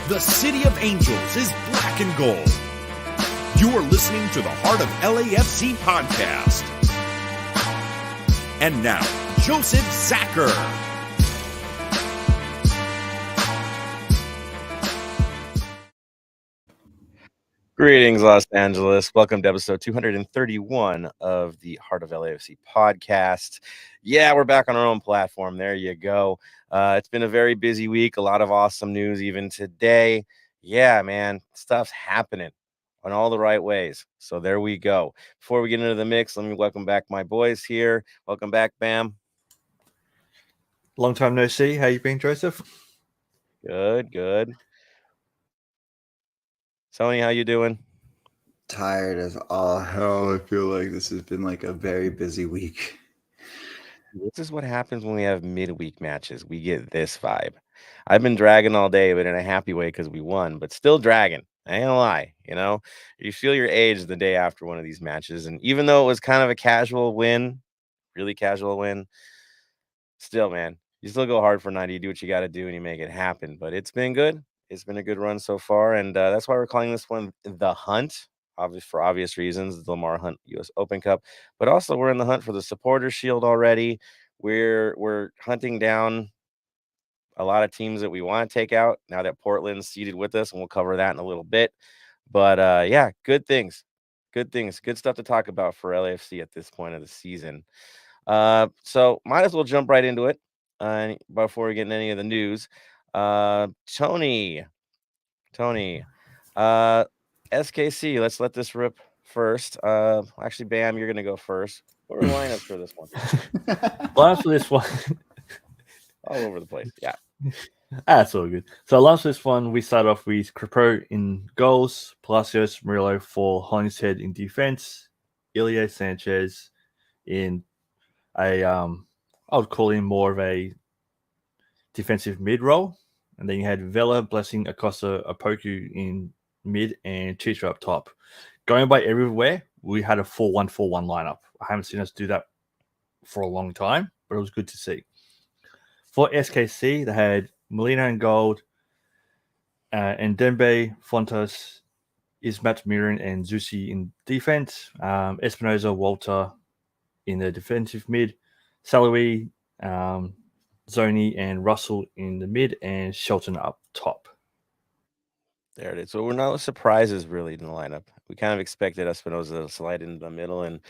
The City of Angels is black and gold. You are listening to the Heart of LAFC Podcast. And now, Joseph Zacher. Greetings, Los Angeles. Welcome to episode 231 of the Heart of LAFC Podcast. Yeah, we're back on our own platform. There you go. It's been a very busy week. A lot of awesome news even today. Yeah, man, stuff's happening in all the right ways. So there we go. Before we get into the mix, let me welcome back my boys here. Welcome back, Bam. Long time no see. How you been, Joseph? Good. Tony, how you doing? Tired as all hell. I feel like this has been like a very busy week. This is what happens when we have midweek matches. We get this vibe. I've been dragging all day, but in a happy way because we won, but still dragging. I ain't gonna lie, you feel your age the day after one of these matches. And even though it was kind of a casual win, really casual win, still, man, you still go hard for 90. You do what you got to do and you make it happen. But it's been good. It's been a good run so far. And that's why we're calling this one The Hunt. For obvious reasons, the Lamar Hunt U.S. Open Cup, but also we're in the hunt for the Supporters Shield already. We're hunting down a lot of teams that we want to take out now that Portland's seated with us, and we'll cover that in a little bit. But yeah, good stuff to talk about for LAFC at this point of the season. So might as well jump right into it before we get into any of the news. Tony. SKC, let's let this rip first. Actually, Bam, you're going to go first. What are the lineups for this one? Lineups for this one. All over the place, yeah. That's all good. So lineups for this one, we start off with Crepeau in goals, Palacios, Murillo for Hollingshead in defense, Ilya Sanchez in I would call him more of a defensive mid role. And then you had Vela, Blessing, Acosta, Opoku in mid, and Chicha up top. Going by everywhere, we had a 4-1-4-1 lineup. I haven't seen us do that for a long time, but it was good to see. For SKC, they had Molina in gold, and Dembe, Fontas, Ismat Mirin, and Zusi in defense. Espinoza, Walter in the defensive mid. Salawi, Zoni, and Russell in the mid, and Shelton up top. There it is. So we're no surprises really in the lineup. We kind of expected Espinoza to slide into the middle, and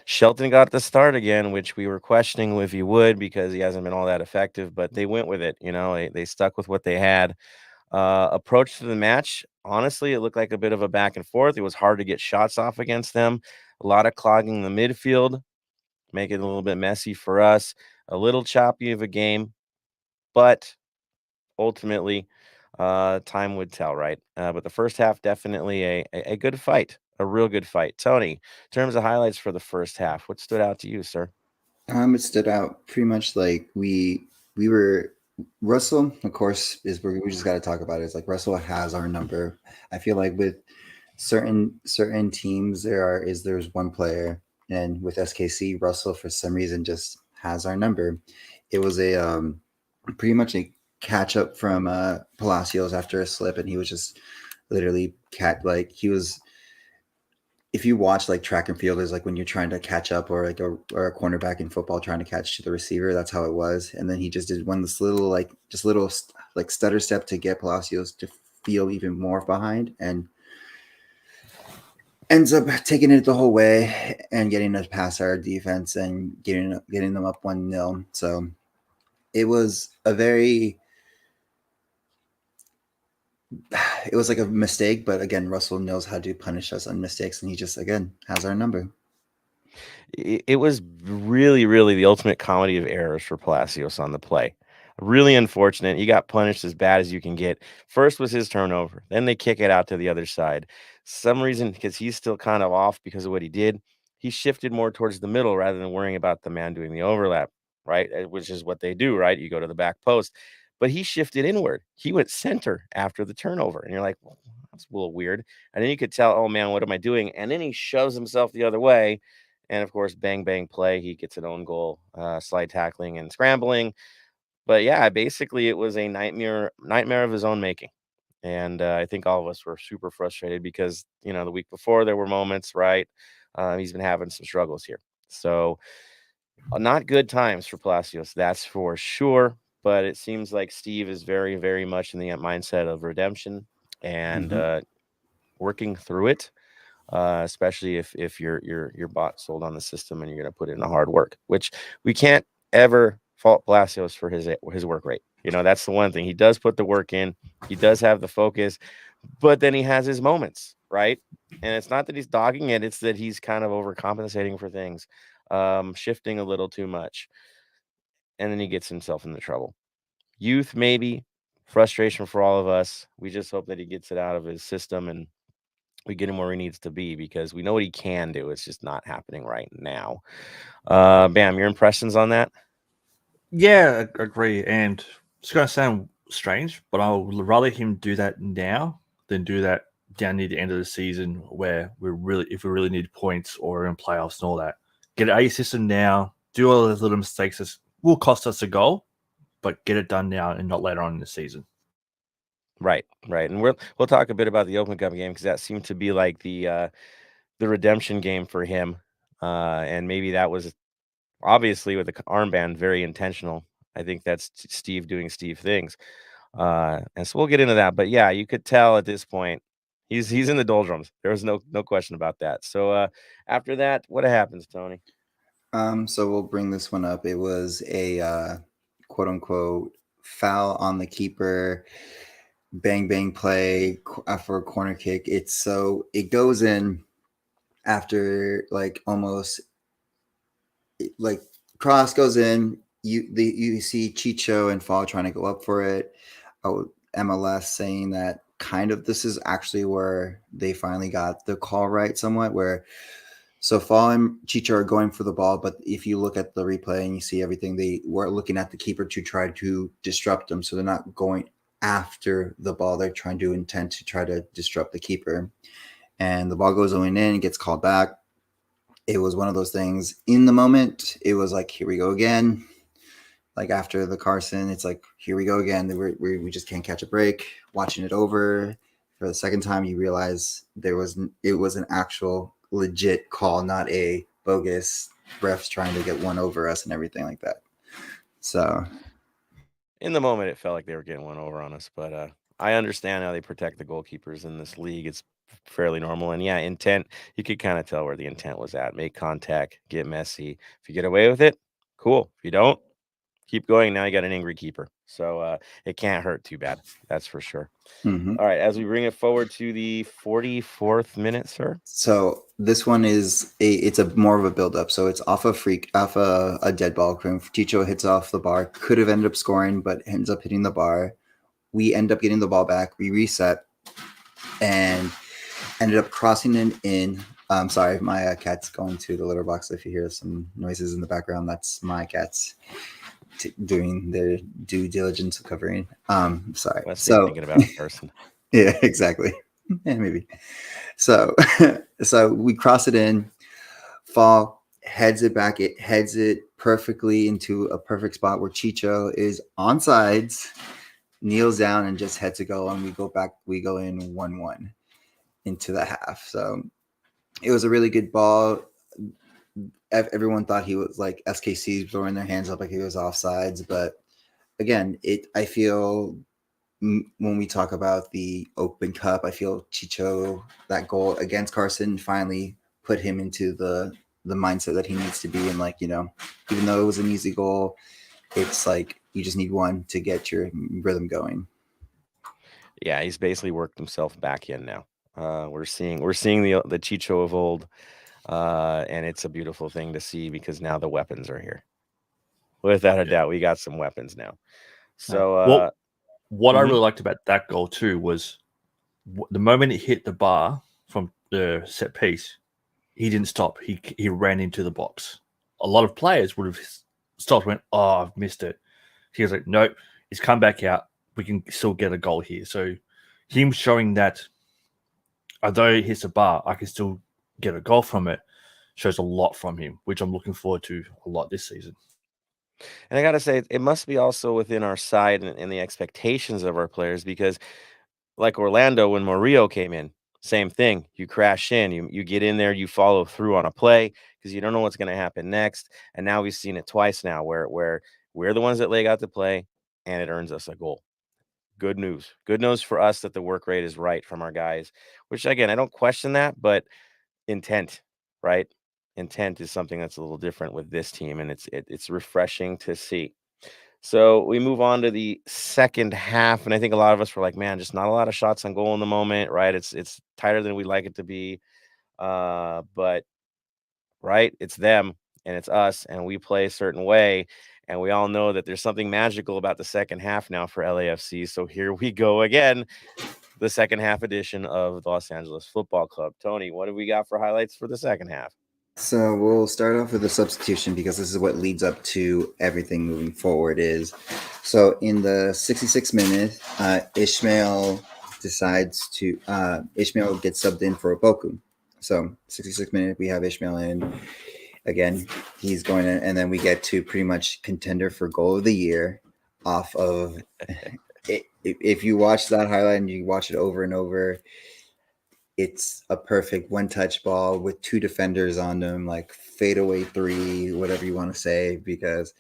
Shelton got the start again, which we were questioning if he would because he hasn't been all that effective, but they went with it. They stuck with what they had. Approach to the match, honestly, it looked like a bit of a back and forth. It was hard to get shots off against them. A lot of clogging the midfield, make it a little bit messy for us. A little choppy of a game, but ultimately, time would tell, right? But the first half, definitely a good fight, a real good fight. Tony, in terms of highlights for the first half, what stood out to you, sir? It stood out pretty much like we were Russell, of course, is where we just got to talk about it. It's like Russell has our number. I feel like with certain teams there's one player, and with SKC, Russell for some reason just has our number. It was a pretty much a catch up from Palacios after a slip, and he was just literally if you watch like track and fielders, like when you're trying to catch up, or like a cornerback in football trying to catch to the receiver, that's how it was. And then he just did this little stutter step to get Palacios to feel even more behind, and ends up taking it the whole way and getting us past our defense and getting them up 1-0. So it was it was like a mistake, but again, Russell knows how to punish us on mistakes, and he just, again, has our number. It was really, really the ultimate comedy of errors for Palacios on the play. Really unfortunate. He got punished as bad as you can get. First was his turnover. Then they kick it out to the other side. Some reason, because he's still kind of off because of what he did, he shifted more towards the middle rather than worrying about the man doing the overlap, right? Which is what they do, right? You go to the back post. But he shifted inward. He went center after the turnover. And you're like, well, that's a little weird. And then you could tell, oh, man, what am I doing? And then he shoves himself the other way. And, of course, bang, bang play. He gets an own goal, slide tackling and scrambling. But, yeah, basically it was a nightmare of his own making. And I think all of us were super frustrated because, the week before there were moments, right? He's been having some struggles here. So not good times for Palacios, that's for sure. But it seems like Steve is very, very much in the mindset of redemption and working through it. Especially if you're bought, sold on the system, and you're going to put in the hard work, which we can't ever fault Palacios for his work rate. That's the one thing. He does put the work in. He does have the focus, but then he has his moments, right? And it's not that he's dogging it. It's that he's kind of overcompensating for things, shifting a little too much. And then he gets himself into trouble. Youth, maybe. Frustration for all of us. We just hope that he gets it out of his system and we get him where he needs to be, because we know what he can do. It's just not happening right now. Bam, your impressions on that? Yeah, I agree. And it's going to sound strange, but I would rather him do that now than do that down near the end of the season where if we really need points or in playoffs and all that. Get it out of your system now. Do all those little mistakes that will cost us a goal, but get it done now and not later on in the season. Right. And we'll talk a bit about the Open Cup game, because that seemed to be like the redemption game for him. And maybe that was obviously with the armband very intentional. I think that's Steve doing Steve things. And so we'll get into that. But yeah, you could tell at this point he's in the doldrums. There was no question about that. So after that, what happens, Tony? So we'll bring this one up. It was a quote unquote foul on the keeper. Bang play for a corner kick. It goes in after cross goes in. You see Chicho and Fall trying to go up for it. MLS saying that kind of this is actually where they finally got the call right somewhat, where so Fall and Chicho are going for the ball, but if you look at the replay and you see everything, they were looking at the keeper to try to disrupt them, so they're not going after the ball. They're trying to intend to try to disrupt the keeper, and the ball goes going in, gets called back. It was one of those things in the moment. It was like, here we go again. Like after the Carson, it's like, here we go again. We just can't catch a break. Watching it over for the second time, you realize it was an actual legit call, not a bogus refs trying to get one over us and everything like that. So in the moment, it felt like they were getting one over on us, but I understand how they protect the goalkeepers in this league. It's fairly normal. And yeah, intent, you could kind of tell where the intent was at. Make contact, get messy. If you get away with it, cool. If you don't, keep going. Now you got an angry keeper. So it can't hurt too bad. That's for sure. Mm-hmm. All right, as we bring it forward to the 44th minute, sir. So this one is it's a more of a build-up. So it's off a dead ball. Chicho hits off the bar. Could have ended up scoring, but ends up hitting the bar. We end up getting the ball back. We reset and ended up crossing it in. Sorry, my cat's going to the litter box. If you hear some noises in the background, that's my cats doing their due diligence of covering. Sorry. So thinking about a person. Yeah, exactly. Yeah, maybe. So we cross it in. Fall heads it back. It heads it perfectly into a perfect spot where Chicho is on sides, kneels down, and just heads a goal. And we go back. We go in 1-1 into the half. So it was a really good ball. Everyone thought he was like SKC throwing their hands up like he was offsides. But again, I feel when we talk about the Open Cup, I feel Chicho, that goal against Carson, finally put him into the mindset that he needs to be in. Like, even though it was an easy goal, it's like you just need one to get your rhythm going. Yeah, he's basically worked himself back in now. We're seeing the Chicho of old. And it's a beautiful thing to see because now the weapons are here. Without a doubt, we got some weapons now. So what I really liked about that goal too was the moment it hit the bar from the set piece, he didn't stop. He ran into the box. A lot of players would have stopped, went, "Oh, I've missed it." He was like, "Nope, he's come back out. We can still get a goal here." So him showing that, although it hits the bar, I can still get a goal from it, shows a lot from him, which I'm looking forward to a lot this season. And I got to say, it must be also within our side and the expectations of our players, because like Orlando when Murillo came in. Same thing. You crash in, you get in there, you follow through on a play because you don't know what's going to happen next. And now we've seen it twice now where we're the ones that leg out the play and it earns us a goal. Good news. Good news for us that the work rate is right from our guys, which again, I don't question that, but intent, right? Intent is something that's a little different with this team, and it's refreshing to see. So we move on to the second half, and I think a lot of us were like, "Man, just not a lot of shots on goal in the moment, right? It's tighter than we'd like it to be." But right, it's them and it's us, and we play a certain way, and we all know that there's something magical about the second half now for LAFC. So here we go again, the second half edition of the Los Angeles Football Club. Tony, what have we got for highlights for the second half? So we'll start off with the substitution because this is what leads up to everything moving forward. So in the 66th minute, Ishmael gets subbed in for Boku. So 66th minute, we have Ishmael in. Again, he's going in, and then we get to pretty much contender for goal of the year off of it. If you watch that highlight and you watch it over and over, it's a perfect one-touch ball with two defenders on them, like fadeaway three, whatever you want to say, because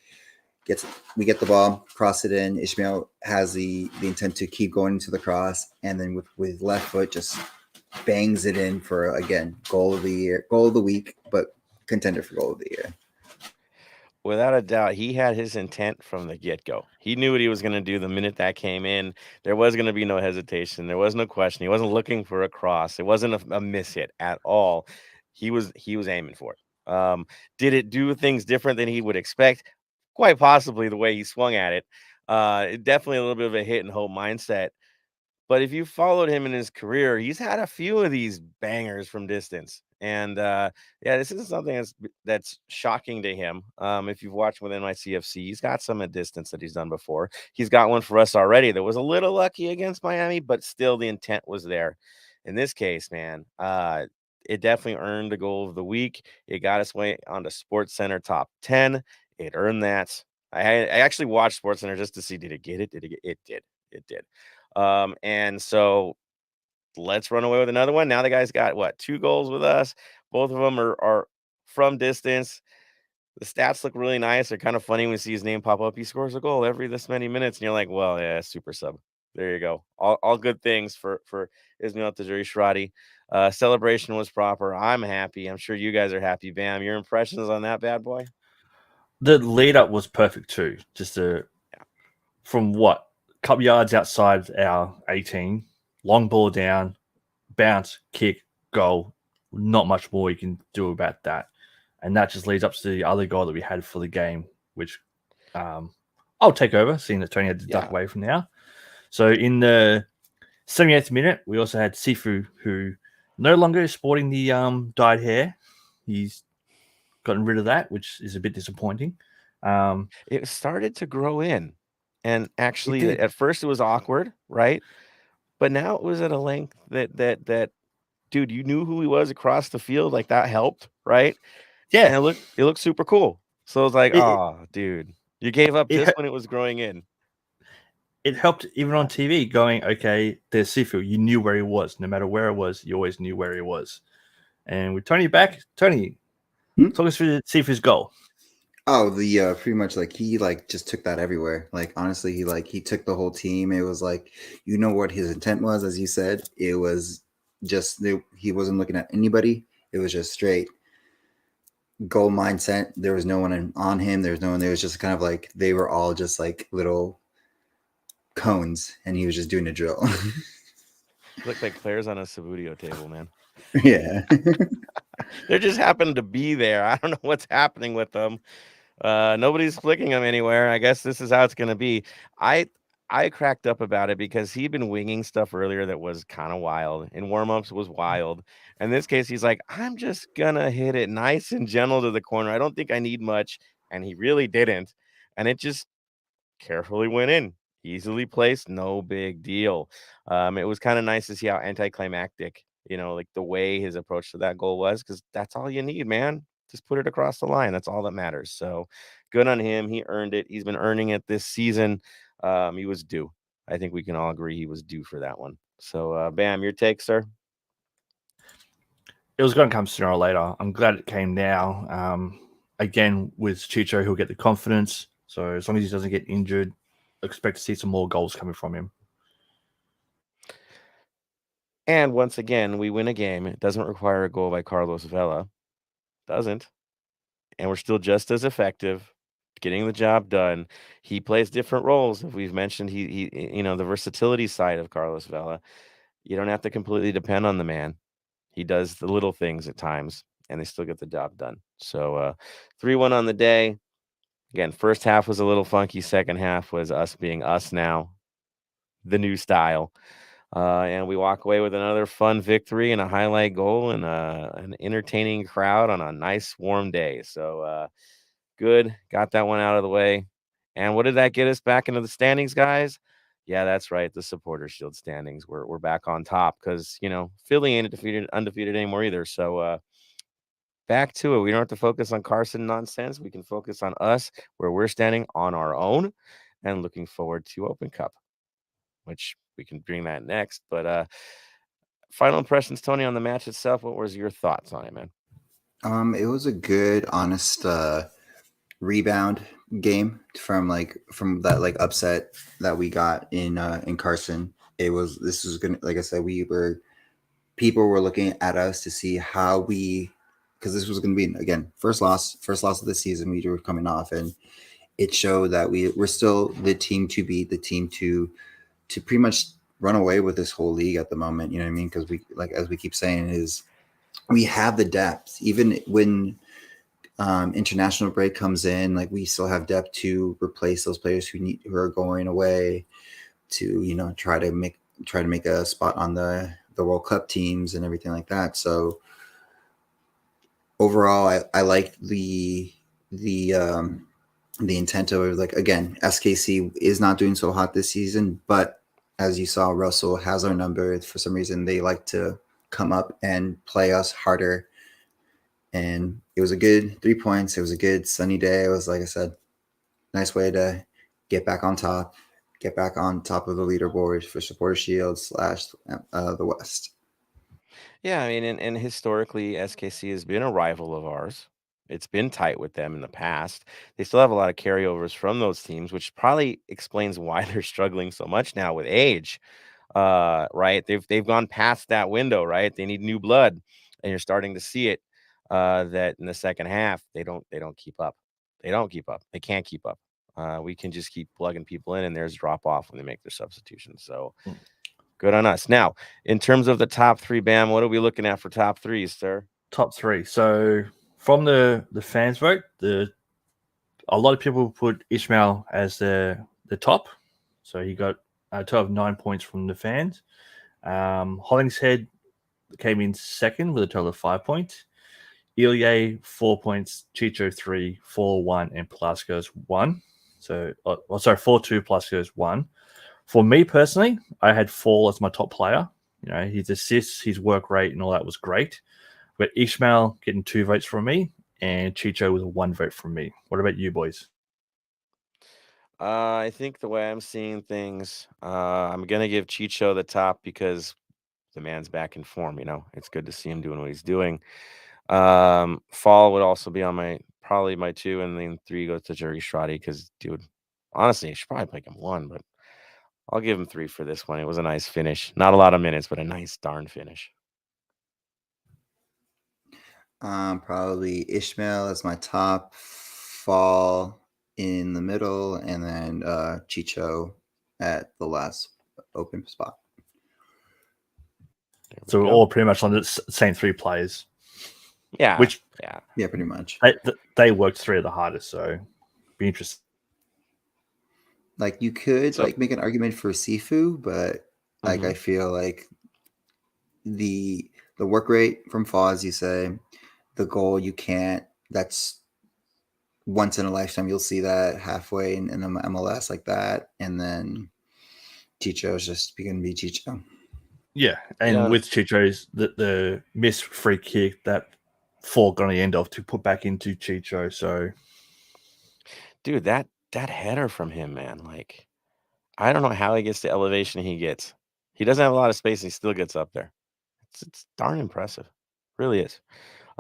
we get the ball, cross it in. Ishmael has the intent to keep going into the cross, and then with left foot just bangs it in for, again, goal of the year, goal of the week, but contender for goal of the year. Without a doubt, he had his intent from the get-go. He knew what he was going to do the minute that came in. There was going to be no hesitation. There was no question. He wasn't looking for a cross. It wasn't a miss hit at all. He was aiming for it. Did it do things different than he would expect? Quite possibly the way he swung at it. Definitely a little bit of a hit and hope mindset. But if you followed him in his career, he's had a few of these bangers from distance. And yeah, this isn't something that's shocking to him. If you've watched with NYCFC, he's got some at distance that he's done before. He's got one for us already that was a little lucky against Miami, but still the intent was there. In this case, man, it definitely earned the goal of the week. It got us way onto SportsCenter top 10. It earned that. I actually watched SportsCenter just to see, did it get it? Did it get it? Did. It did. And so let's run away with another one. Now the guy's got what, 2 goals with us. Both of them are from distance. The stats look really nice. They're kind of funny when you see his name pop up. He scores a goal every this many minutes, and you're like, well, yeah, super sub. There you go. All good things for Ismail Tajiri Shradi. Celebration was proper. I'm happy. I'm sure you guys are happy. Bam, your impressions on that bad boy? The lead up was perfect too. Just from what? Couple yards outside our 18, long ball down, bounce, kick, goal. Not much more you can do about that. And that just leads up to the other goal that we had for the game, which I'll take over, seeing that Tony had to duck away from now. So in the 78th minute, we also had Sifu, who no longer is sporting the dyed hair. He's gotten rid of that, which is a bit disappointing. It started to grow in. And actually, at first it was awkward, right? But now it was at a length that dude, you knew who he was across the field. Like, that helped, right? Yeah. And it looked super cool. So I was like, dude, you gave up just when it was growing in. It helped even on TV going, okay, there's Sifu. You knew where he was. No matter where it was, you always knew where he was. And with Tony back, Tony, talk us through Sifu's goal. Oh, pretty much like he just took that everywhere. Like, honestly, he took the whole team. It was like, you know what his intent was, as you said. It was just he wasn't looking at anybody. It was just straight goal mindset. There was no one on him. There was no one. There was just kind of like they were all just like little cones, and he was just doing a drill. Looked like players on a Sabudio table, man. Yeah. They just happened to be there. I don't know what's happening with them. Nobody's flicking them anywhere. I guess this is how it's going to be. I cracked up about it because he'd been winging stuff earlier that was kind of wild. In warm-ups was wild. In this case, he's like, I'm just going to hit it nice and gentle to the corner. I don't think I need much. And he really didn't. And it just carefully went in. Easily placed. No big deal. It was kind of nice to see how anticlimactic, like the way his approach to that goal was, because that's all you need, man. Just put it across the line. That's all that matters. So good on him. He earned it. He's been earning it this season. He was due. I think we can all agree he was due for that one. So, Bam, your take, sir? It was going to come sooner or later. I'm glad it came now. Again, with Chicho, he'll get the confidence. So as long as he doesn't get injured, expect to see some more goals coming from him. And once again, we win a game. It doesn't require a goal by Carlos Vela. Doesn't. And we're still just as effective getting the job done. He plays different roles. If we've mentioned he the versatility side of Carlos Vela. You don't have to completely depend on the man. He does the little things at times, and they still get the job done. So 3-1 on the day. Again, first half was a little funky. Second half was us being us now, the new style. And we walk away with another fun victory and a highlight goal and an entertaining crowd on a nice warm day. So good. Got that one out of the way. And what did that get us back into the standings, guys? Yeah, that's right. The Supporter Shield standings. We're back on top because, Philly ain't undefeated anymore either. So back to it. We don't have to focus on Carson nonsense. We can focus on us, where we're standing on our own, and looking forward to Open Cup, which we can bring that next. But final impressions, Tony, on the match itself. What was your thoughts on it, man? It was a good, honest rebound game from that upset that we got in Carson. This was gonna, like I said, people were looking at us to see how because this was gonna be, again, first loss of the season. We were coming off, and it showed that we're still the team to beat, the team to pretty much run away with this whole league at the moment. You know what I mean? Because we, like, as we keep saying, is we have the depth. Even when international break comes in, like, we still have depth to replace those players who are going away, to try to make a spot on the World Cup teams and everything like that. So overall, I like the intent of, like, again, SKC is not doing so hot this season, but as you saw, Russell has our number. For some reason, they like to come up and play us harder. And it was a good 3 points. It was a good sunny day. It was, like I said, nice way to get back on top of the leaderboard for Supporter Shield / the West. Yeah, I mean, and historically, SKC has been a rival of ours. It's been tight with them in the past. They still have a lot of carryovers from those teams, which probably explains why they're struggling so much now with age. Right? They've gone past that window, right? They need new blood, and you're starting to see it. That in the second half, they don't keep up. They don't keep up. They can't keep up. We can just keep plugging people in, and there's drop off when they make their substitutions. So good on us. Now, in terms of the top three, Bam, what are we looking at for top threes, sir? Top three. So from the fans vote, a lot of people put Ishmael as the top. So he got a total of 9 points from the fans. Hollingshead came in second with a total of 5 points. Ilya 4 points, Chicho 3, 4-1, and Palacios 1. So 4-2, Palacios 1. For me personally, I had Fall as my top player. His assists, his work rate, and all that was great. But Ishmael getting 2 votes from me, and Chicho with 1 vote from me. What about you, boys? I think the way I'm seeing things, I'm gonna give Chicho the top because the man's back in form. It's good to see him doing what he's doing. Fall would also be on probably my 2, and then 3 goes to Jerry Shradi because, dude, honestly, I should probably make him 1, but I'll give him 3 for this one. It was a nice finish. Not a lot of minutes, but a nice darn finish. Probably Ishmael as my top, Fall in the middle, and then Chicho at the last open spot. So we're all pretty much on the same 3 players. Yeah. Yeah, pretty much. They worked 3 of the hardest, so be interesting. Like, you could make an argument for Sifu, but I feel like the work rate from Fall, as you say, the goal, you can't. That's once in a lifetime. You'll see that halfway in MLS like that, and then Chicho is just going to be Chicho. Yeah, and with Chicho's the missed free kick that Fall got on the end of to put back into Chicho. So, dude, that header from him, man, like, I don't know how he gets the elevation he gets. He doesn't have a lot of space, and he still gets up there. It's darn impressive. Really is.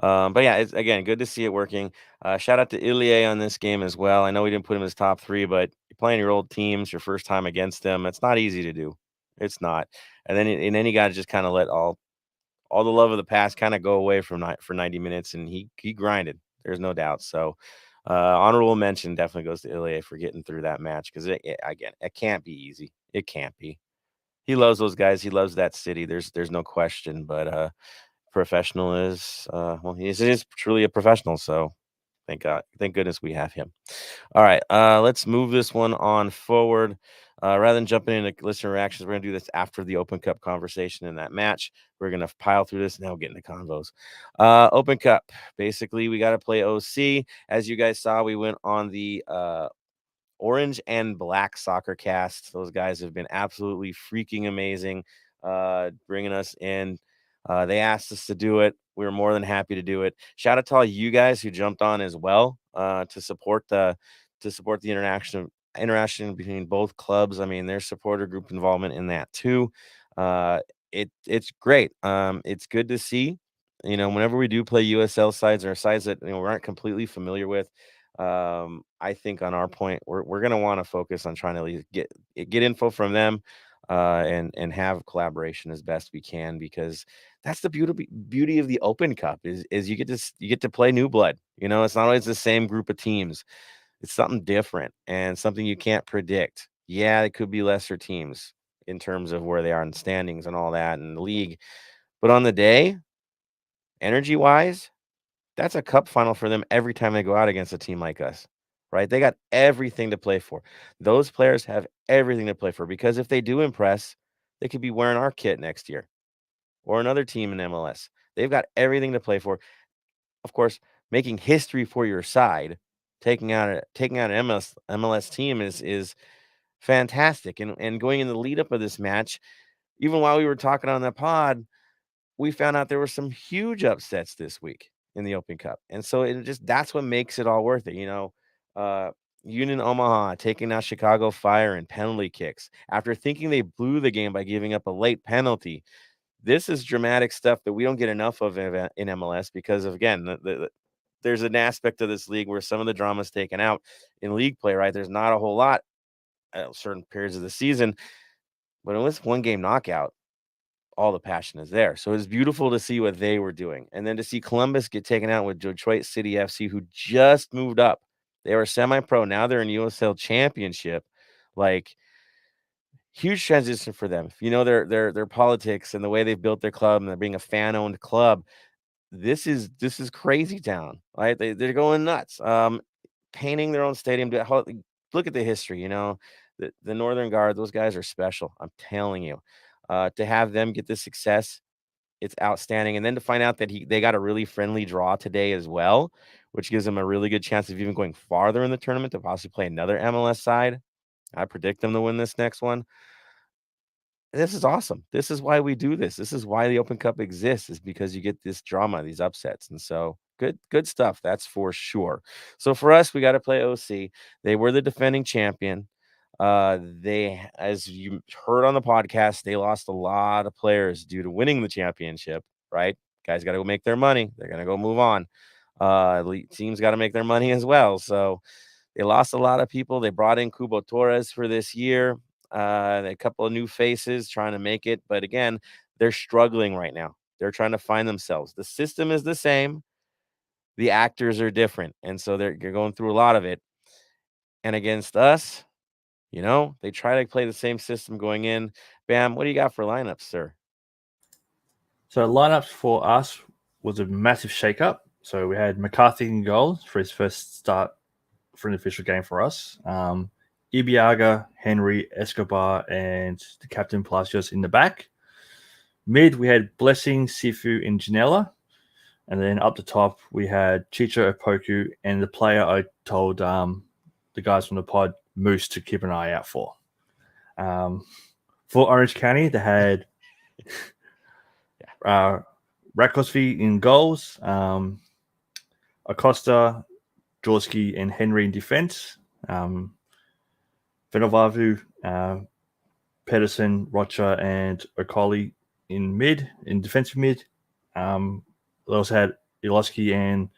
But yeah, it's again good to see it working. Shout out to Ilie on this game as well. I know we didn't put him as top 3, but you're playing your old teams, your first time against them. It's not easy to do. It's not. And then you got to just kind of let all the love of the past kind of go away for 90 minutes, and he grinded. There's no doubt. So honorable mention definitely goes to Ilie for getting through that match, because again, it can't be easy. It can't be. He loves those guys. He loves that city. There's no question. But professional is he is truly a professional. So thank goodness we have him. All right, let's move this one on forward. Rather than jumping into listener reactions, we're gonna do this after the Open Cup conversation in that match. We're gonna pile through this and now we'll get into convos. Open Cup. Basically, we got to play OC. As you guys saw, we went on the Orange and Black Soccer Cast. Those guys have been absolutely freaking amazing, bringing us in. They asked us to do it. We were more than happy to do it. Shout out to all you guys who jumped on as well to support the interaction between both clubs. I mean, there's supporter group involvement in that too. It's great. It's good to see. Whenever we do play USL sides or sides that we aren't completely familiar with, I think on our point, we're going to want to focus on trying to at least get info from them, and have collaboration as best we can, because that's the beauty of the Open Cup is you get to play new blood. It's not always the same group of teams. It's something different and something you can't predict. Yeah, it could be lesser teams in terms of where they are in standings and all that in the league, but on the day, energy wise, that's a cup final for them every time they go out against a team like us, right? They got everything to play for. Those players have everything to play for, because if they do impress, they could be wearing our kit next year or another team in MLS. They've got everything to play for. Of course, making history for your side, taking out an MLS team is fantastic. And going in the lead up of this match, even while we were talking on the pod, we found out there were some huge upsets this week in the Open Cup. And so that's what makes it all worth it. Union Omaha taking out Chicago Fire in penalty kicks after thinking they blew the game by giving up a late penalty. This is dramatic stuff that we don't get enough of in MLS, because of, again, there's an aspect of this league where some of the drama is taken out in league play, right? There's not a whole lot at certain periods of the season, but in this one game knockout, all the passion is there. So it's beautiful to see what they were doing. And then to see Columbus get taken out with Detroit City FC, who just moved up. They were semi-pro. Now they're in USL Championship. Like, huge transition for them. Their politics and the way they've built their club, and they're being a fan-owned club. This is crazy town, right? They're going nuts. Painting their own stadium. Look at the history. The Northern Guard, those guys are special. I'm telling you. To have them get this success, it's outstanding. And then to find out that they got a really friendly draw today as well, which gives them a really good chance of even going farther in the tournament to possibly play another MLS side. I predict them to win this next one. This is awesome. This is why we do this. This is why the Open Cup exists, is because you get this drama, these upsets. And so good stuff. That's for sure. So for us, we got to play OC. They were the defending champion. They, as you heard on the podcast, they lost a lot of players due to winning the championship, right? Guys got to go make their money. They're going to go move on. Elite teams got to make their money as well. So they lost a lot of people. They brought in Kubo Torres for this year. A couple of new faces trying to make it. But again, they're struggling right now. They're trying to find themselves. The system is the same. The actors are different. And so they're going through a lot of it. And against us, they try to play the same system going in. Bam, what do you got for lineups, sir? So lineups for us was a massive shakeup. So we had McCarthy in goal for his first start for an official game for us. Ibiaga, Henry, Escobar, and the captain Palacios in the back. Mid, we had Blessing, Sifu, and Janela. And then up the top, we had Chicho Opoku and the player I told the guys from the pod, Moose, to keep an eye out for. For Orange County, they had Rakosvi in goals, Acosta, Jaworski, and Henry in defense. Venovavu, Pedersen, Rocha, and Okoli in defensive mid. They also had Iloski and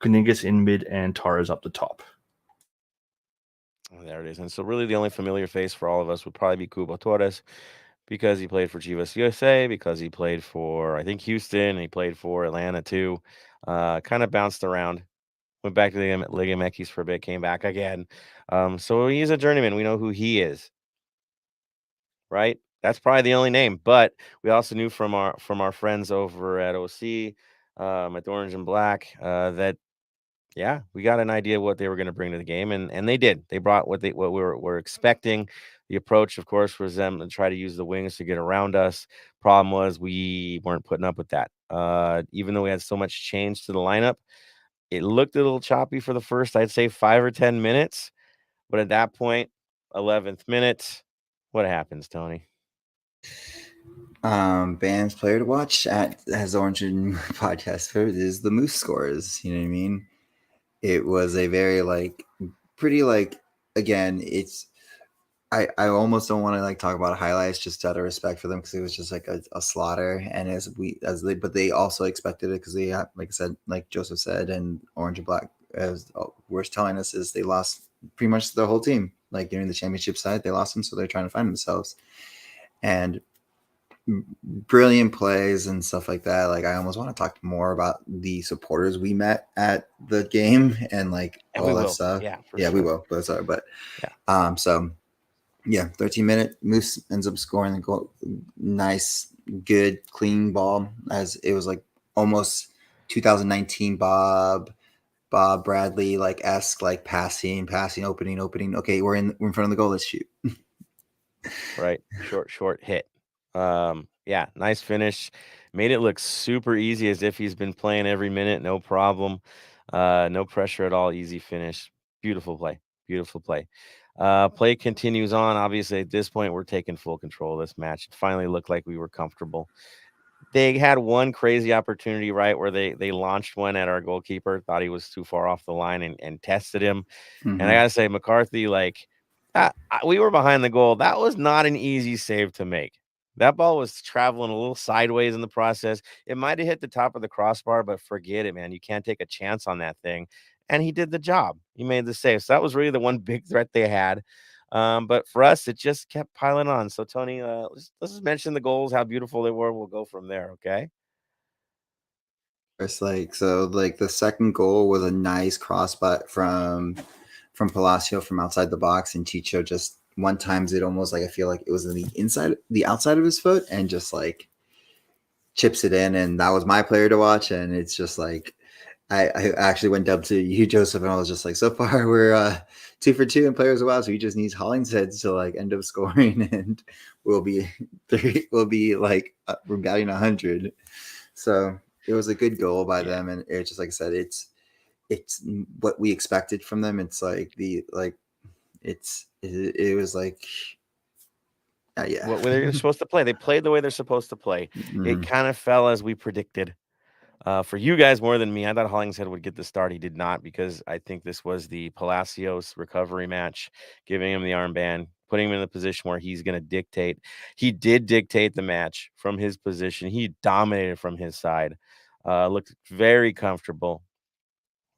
Kuningas in mid and Torres up the top. There it is. And so really the only familiar face for all of us would probably be Cubo Torres because he played for Chivas USA, because he played for, I think, Houston, he played for Atlanta too. Kind of bounced around, went back to the Liga MX for a bit, came back again. So he's a journeyman. We know who he is, right? That's probably the only name. But we also knew from our friends over at OC, at the Orange and Black, that yeah, we got an idea what they were going to bring to the game, and they did. They brought what we were expecting. The approach, of course, was them to try to use the wings to get around us. Problem was we weren't putting up with that. Even though we had so much change to the lineup, it looked a little choppy for the first, I'd say, 5 or 10 minutes. But at that point, 11th minute, what happens, Tony? Band's player to watch as Orange and Podcast is the Moose scores. You know what I mean? It was a very pretty again. It's I almost don't want to talk about highlights just out of respect for them because it was just like a slaughter. And but they also expected it because they, like I said, like Joseph said, and Orange and Black as were telling us is they lost pretty much the whole team. Like during the championship side, they lost them, so they're trying to find themselves. And brilliant plays and stuff like that. Like I almost want to talk more about the supporters we met at the game and all that stuff. Yeah, sure. We will. But sorry, but yeah. So yeah, 13-minute Moose ends up scoring the goal. Nice, good, clean ball as it was almost 2019 Bob Bradley esque passing, opening. Okay, we're in front of the goal. Let's shoot. Right, short hit. Yeah, nice finish. Made it look super easy as if he's been playing every minute, no problem. No pressure at all, easy finish. Beautiful play. Play continues on. Obviously, at this point, we're taking full control of this match. It finally looked like we were comfortable. They had one crazy opportunity, right, where they launched one at our goalkeeper, thought he was too far off the line and tested him. Mm-hmm. And I gotta say, McCarthy, we were behind the goal. That was not an easy save to make. That ball was traveling a little sideways in the process. It might have hit the top of the crossbar, but forget it, man. You can't take a chance on that thing. And he did the job. He made the save. So that was really the one big threat they had. But for us, it just kept piling on. So, Tony, let's just mention the goals, how beautiful they were. We'll go from there, okay? It's the second goal was a nice crossbar from Palacio from outside the box, and Chicho just one times it almost I feel like it was in the outside of his foot and just chips it in, and that was my player to watch. And it's just I actually went up to you, Joseph, and I was just so far we're 2 for 2 in players a while, so we just need Hollingshead to end up scoring, and we'll be we're batting 100. So it was a good goal by them, and it's just I said, it's what we expected from them. It's it was yeah. What they're supposed to play. They played the way they're supposed to play. Mm-hmm. It kind of fell as we predicted. For you guys more than me, I thought Hollingshead would get the start. He did not, because I think this was the Palacios recovery match, giving him the armband, putting him in the position where he's going to dictate. He did dictate the match from his position. He dominated from his side. Looked very comfortable.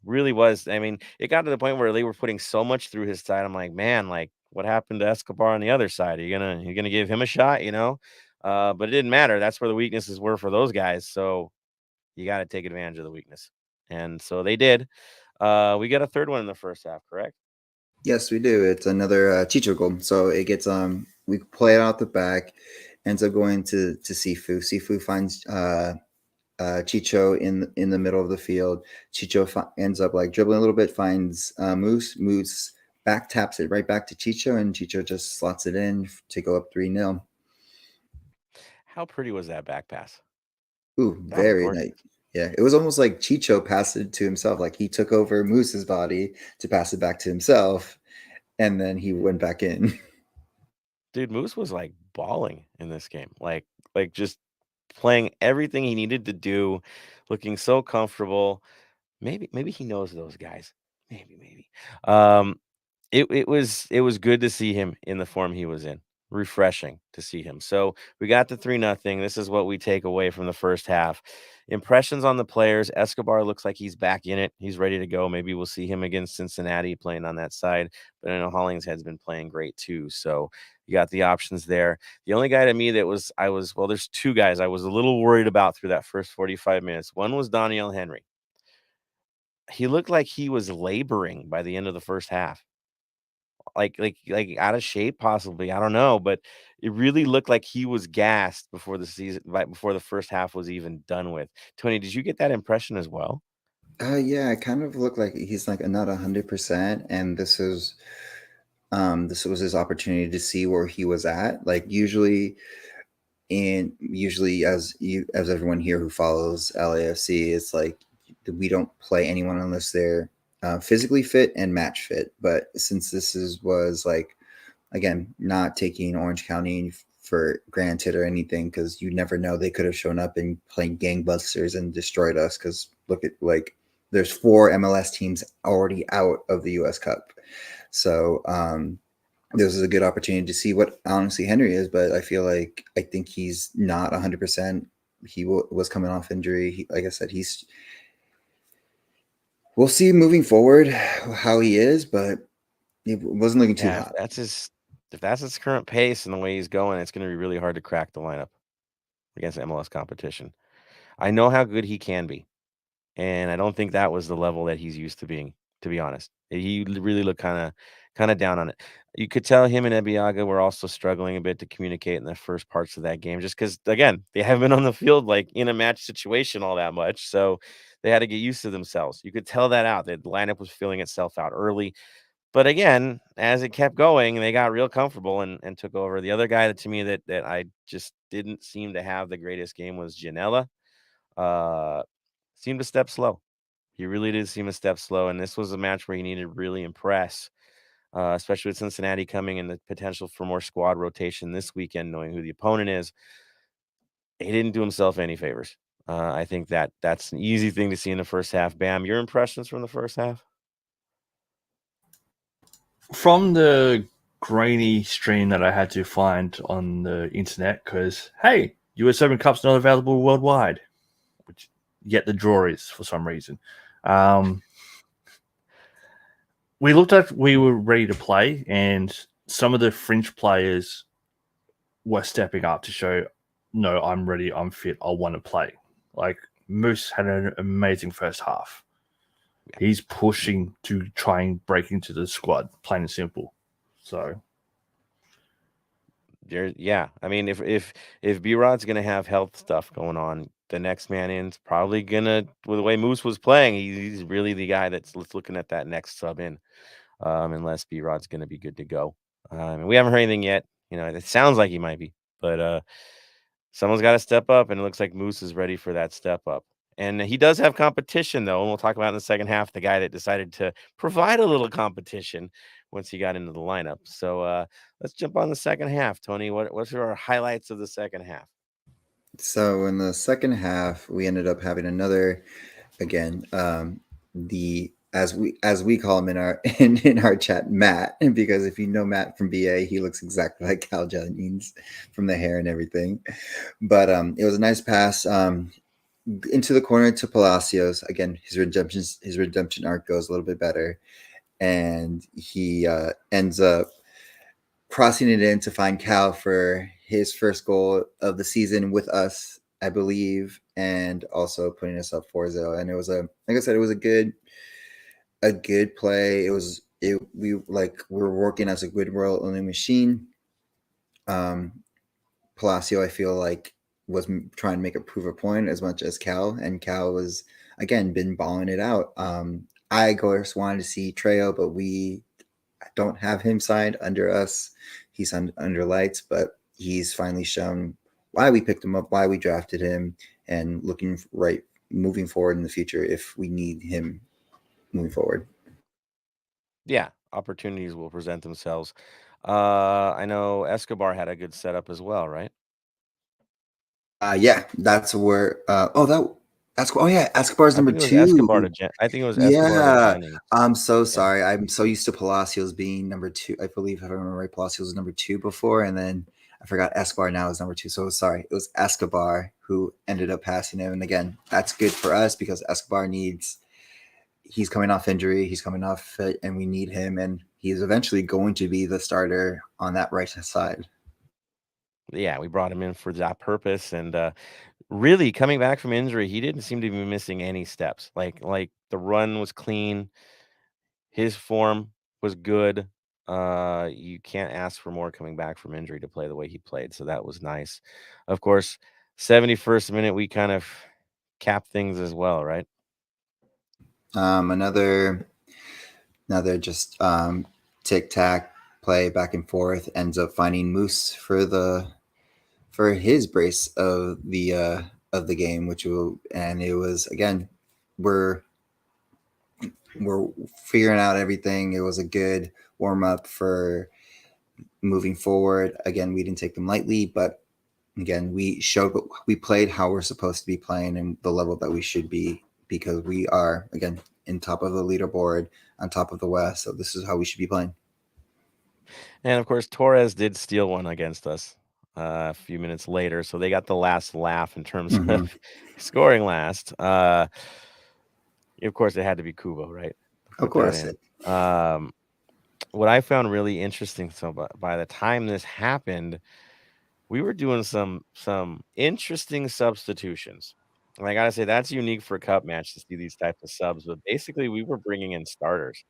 Really was. I mean, it got to the point where they were putting so much through his side. I'm like, man, what happened to Escobar on the other side? Are you gonna give him a shot, But it didn't matter. That's where the weaknesses were for those guys. So you got to take advantage of the weakness. And so they did. We got a third one in the first half, correct? Yes, we do. It's another Chicho goal. So it gets we play it out the back, ends up going to Sifu. Sifu finds Chicho in the middle of the field. Chicho ends up dribbling a little bit, finds Moose. Moose back taps it right back to Chicho, and Chicho just slots it in to go up 3-0. How pretty was that back pass? Ooh, very nice. Yeah, it was almost like Chicho passed it to himself. He took over Moose's body to pass it back to himself, and then he went back in. Dude, Moose was balling in this game. Just playing everything he needed to do, looking so comfortable. Maybe he knows those guys. Maybe. It was good to see him in the form he was in. refreshing to see him. So we got the 3-0. This is what we take away from the first half. Impressions on the players. Escobar looks like he's back in it. He's ready to go. Maybe we'll see him against Cincinnati playing on that side. But I know Hollingshead's been playing great too. So you got the options there. The only guy to me that there's two guys I was a little worried about through that first 45 minutes. One was Daniel Henry. He looked like he was laboring by the end of the first half. Like out of shape, possibly. I don't know, but it really looked like he was gassed before the season, right before the first half was even done with. Tony, did you get that impression as well? Yeah, it kind of looked like he's like not 100%, and this was his opportunity to see where he was at. Like usually as everyone here who follows LAFC, it's like we don't play anyone unless they're physically fit and match fit. But since was like, again, not taking Orange County for granted or anything, because you never know, they could have shown up and playing gangbusters and destroyed us. Because look at, like, there's 4 MLS teams already out of the US Cup. So this is a good opportunity to see what honestly Henry is, but I think he's not 100%. He was coming off injury. Like I said, we'll see moving forward how he is, but it wasn't looking too hot. If that's his current pace and the way he's going, it's going to be really hard to crack the lineup against MLS competition. I know how good he can be, and I don't think that was the level that he's used to being, to be honest. He really looked kind of down on it. You could tell him and Ebiaga were also struggling a bit to communicate in the first parts of that game, just because, again, they haven't been on the field like in a match situation all that much, so they had to get used to themselves. You could tell that out. The lineup was filling itself out early. But again, as it kept going, they got real comfortable and took over. The other guy to me that I just didn't seem to have the greatest game was Janela. Seemed to step slow. He really did seem to step slow, and this was a match where he needed to really impress, especially with Cincinnati coming and the potential for more squad rotation this weekend, knowing who the opponent is. He didn't do himself any favors. I think that's an easy thing to see in the first half. Bam, your impressions from the first half? From the grainy stream that I had to find on the internet, because, hey, US Open Cup's not available worldwide, which yet the draw is for some reason. We looked like we were ready to play, and some of the fringe players were stepping up to show, no, I'm ready, I'm fit, I want to play. Like, Moose had an amazing first half. He's pushing to try and break into the squad, plain and simple. So, yeah. I mean, if B-Rod's gonna have health stuff going on, the next man in's probably gonna, with the way Moose was playing, he's really the guy that's looking at that next sub in, unless B-Rod's gonna be good to go. And we haven't heard anything yet. You know, it sounds like he might be, but someone's got to step up, and it looks like Moose is ready for that step up. And he does have competition, though, and we'll talk about in the second half the guy that decided to provide a little competition once he got into the lineup. So let's jump on the second half. Tony, what's our highlights of the second half? So in the second half, we ended up having another, again, as we call him in our chat, Matt, because if you know Matt from BA, he looks exactly like Cal Jennings from the hair and everything. But it was a nice pass into the corner to Palacios. Again, his redemption arc goes a little bit better, and he ends up crossing it in to find Cal for his first goal of the season with us, I believe, and also putting us up 4-0. And it was like I said, it was a good play. We were working as a good rolling machine. Palacio, I feel like, was trying to make a proof of point as much as Cal, and Cal was, again, been balling it out. I, of course, wanted to see Trejo, but we don't have him signed under us. He's under lights, but he's finally shown why we picked him up, why we drafted him, and moving forward in the future if we need him moving forward. Yeah, opportunities will present themselves. I know Escobar had a good setup as well, right? Yeah, that's where. Oh yeah, Escobar's I number think it was Escobar two. to I think it was Escobar to Yeah, Jennings. I'm so Yeah. sorry. I'm so used to Palacios being number two. I believe, if I remember right, Palacios was number two before, and then I forgot Escobar now is number two. So sorry, it was Escobar who ended up passing him. And again, that's good for us because Escobar he's coming off injury, he's coming off fit, and we need him, and he's eventually going to be the starter on that right side. Yeah, we brought him in for that purpose, and really coming back from injury, he didn't seem to be missing any steps. Like the run was clean, his form was good. You can't ask for more coming back from injury to play the way he played, so that was nice. Of course, 71st minute, we kind of capped things as well, right? Another just tic tac play back and forth ends up finding Moose for his brace of the game, and it was again we're figuring out everything. It was a good warm up for moving forward. Again, we didn't take them lightly, but again, we played how we're supposed to be playing and the level that we should be, because we are again in top of the leaderboard, on top of the West. So this is how we should be playing. And of course, Torres did steal one against us a few minutes later, so they got the last laugh in terms of scoring last. Of course, it had to be Kubo, right? Of course. What I found really interesting, so by the time this happened, we were doing some interesting substitutions. And I gotta say, that's unique for a cup match to see these types of subs. But basically, we were bringing in starters,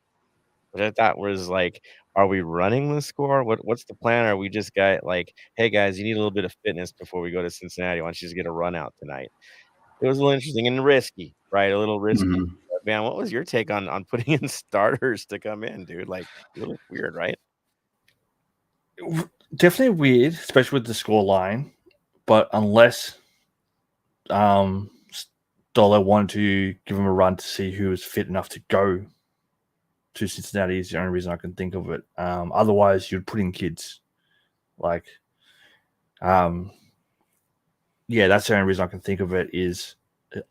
which I thought was like, are we running the score? What's the plan? Are we just hey guys, you need a little bit of fitness before we go to Cincinnati. Why don't you just get a run out tonight? It was a little interesting and risky, right? A little risky. Man, what was your take on putting in starters to come in, dude? Like, a little weird, right? Definitely weird, especially with the score line. But unless Stoller wanted to give him a run to see who was fit enough to go to Cincinnati, is the only reason I can think of it. Otherwise, you'd put in kids. Yeah, that's the only reason I can think of it. Is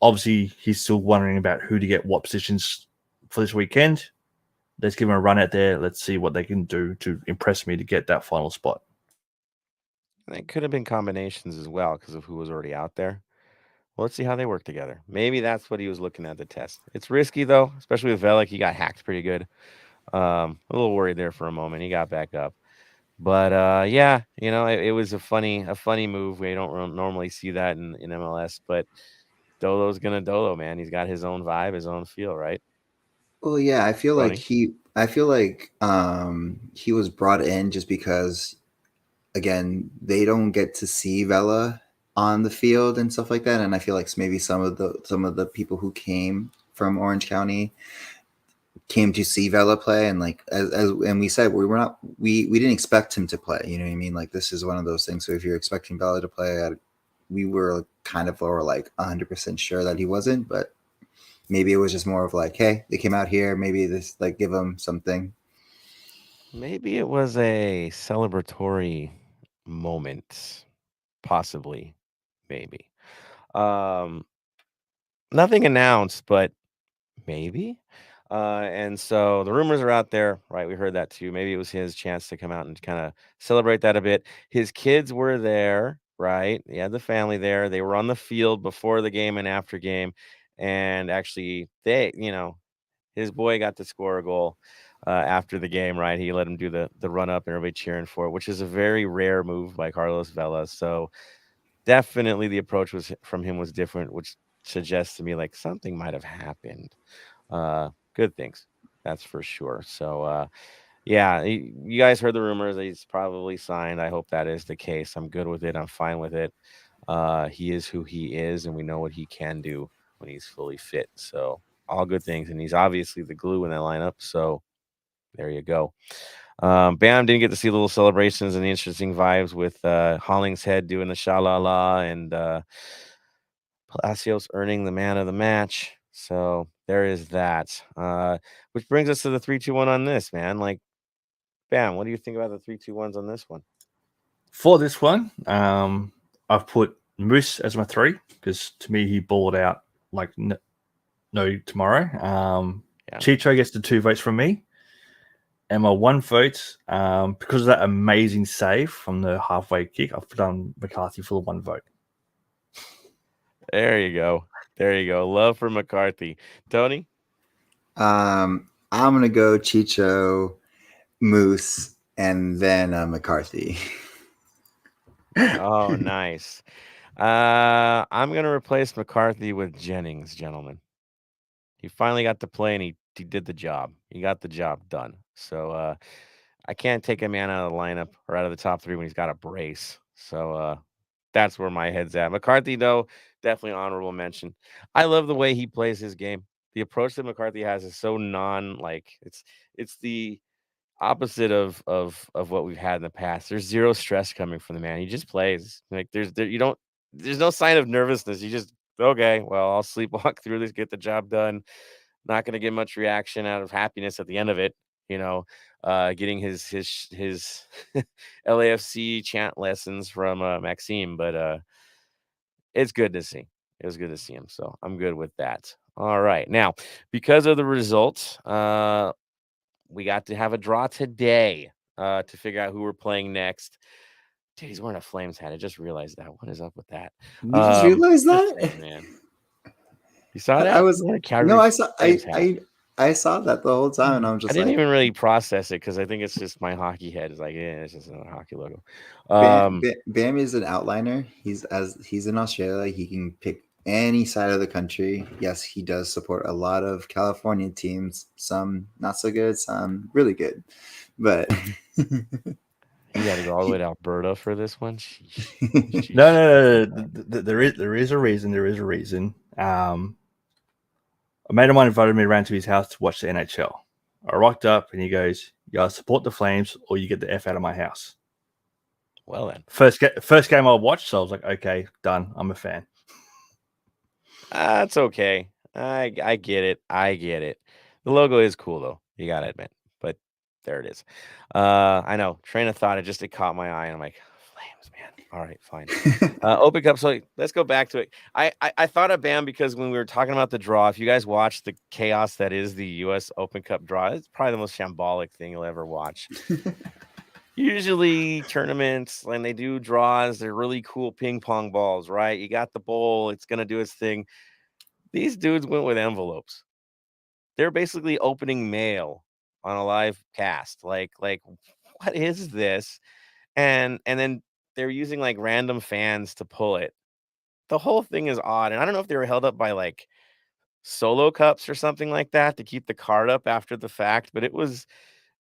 obviously he's still wondering about who to get what positions for this weekend. Let's give him a run out there. Let's see what they can do to impress me to get that final spot. And it could have been combinations as well because of who was already out there. Well, let's see how they work together. Maybe that's what he was looking at the test. It's risky though, especially with Velik. He got hacked pretty good. A little worried there for a moment. He got back up. But yeah, it was a funny move. We don't normally see that in MLS, but Dolo's gonna Dolo, man. He's got his own vibe, his own feel, right? Well, yeah, I feel Tony? like he was brought in just because, again, they don't get to see Vela on the field and stuff like that, and I feel like maybe some of the people who came from Orange County came to see Vela play, and and we said we didn't expect him to play. You know what I mean? Like, this is one of those things. So if you're expecting Vela to play, we were kind of 100% sure that he wasn't, but maybe it was just more of like, hey, they came out here, maybe this give them something. Maybe it was a celebratory moment, possibly, maybe. Nothing announced, but maybe. And so the rumors are out there, right? We heard that too. Maybe it was his chance to come out and kind of celebrate that a bit. His kids were there, right? He had the family there. They were on the field before the game and after game. And actually, his boy got to score a goal after the game, right? He let him do the run up and everybody cheering for it, which is a very rare move by Carlos Vela. So definitely the approach from him was different, which suggests to me like something might have happened. Good things, that's for sure. So yeah, you guys heard the rumors that he's probably signed. I hope that is the case. I'm good with it. I'm fine with it. He is who he is, and we know what he can do when he's fully fit. So all good things, and he's obviously the glue in that lineup. So there you go. Bam didn't get to see little celebrations and the interesting vibes with Hollingshead doing the sha-la-la and Palacios earning the man of the match. So there is that. Which brings us to the 3-2-1 on this, man. Like, Bam, what do you think about the 3-2-1s on this one? For this one, I've put Moose as my 3 because to me he balled out no tomorrow. Yeah. Chicho gets the 2 votes from me. And my 1 vote, because of that amazing save from the halfway kick, I've done McCarthy for the 1 vote. There you go. There you go. Love for McCarthy. Tony? I'm gonna go Chicho, Moose, and then McCarthy. Oh, nice. I'm gonna replace McCarthy with Jennings, gentlemen. He finally got to play and he did the job. He got the job done. So I can't take a man out of the lineup or out of the top 3 when he's got a brace. So that's where my head's at. McCarthy, though, definitely honorable mention. I love the way he plays his game. The approach that McCarthy has is so it's the opposite of what we've had in the past. There's zero stress coming from the man. He just plays. Like there's no sign of nervousness. You just okay, well, I'll sleepwalk through this, get the job done. Not going to get much reaction out of happiness at the end of it. Getting his LAFC chant lessons from Maxime, but it's good to see. It was good to see him, so I'm good with that. All right, now because of the results, we got to have a draw today to figure out who we're playing next. Dude, he's wearing a Flames hat. I just realized that. What is up with that? You just realized just that? saying, man. You saw that? I was He had a Calgary no, I saw Flames hat. I saw that the whole time, and I'm I just didn't like, even really process it because I think it's just my hockey head. It's like, yeah, it's just a hockey logo. Bam is an outliner. He's in Australia. He can pick any side of the country. Yes, he does support a lot of California teams. Some not so good, some really good. But You got to go all the way to Alberta for this one. No. There is a reason. There is a reason. A mate of mine invited me around to his house to watch the NHL. I rocked up and he goes, "You gotta support the Flames or you get the F out of my house." Well then. First game I watched, so I was like, okay, done. I'm a fan. That's okay. I get it. I get it. The logo is cool though. You gotta admit. But there it is. I know. Train of thought. It caught my eye, and I'm like, Flames, man. All right, fine. Open Cup. So let's go back to it. I thought of Bam because when we were talking about the draw, if you guys watch the chaos that is the U.S. Open Cup draw, it's probably the most shambolic thing you'll ever watch. Usually tournaments, when they do draws, they're really cool ping pong balls, right? You got the bowl, it's gonna do its thing. These dudes went with envelopes. They're basically opening mail on a live cast. Like what is this? And then they're using like random fans to pull it. The whole thing is odd. And I don't know if they were held up by like solo cups or something like that to keep the card up after the fact, but it was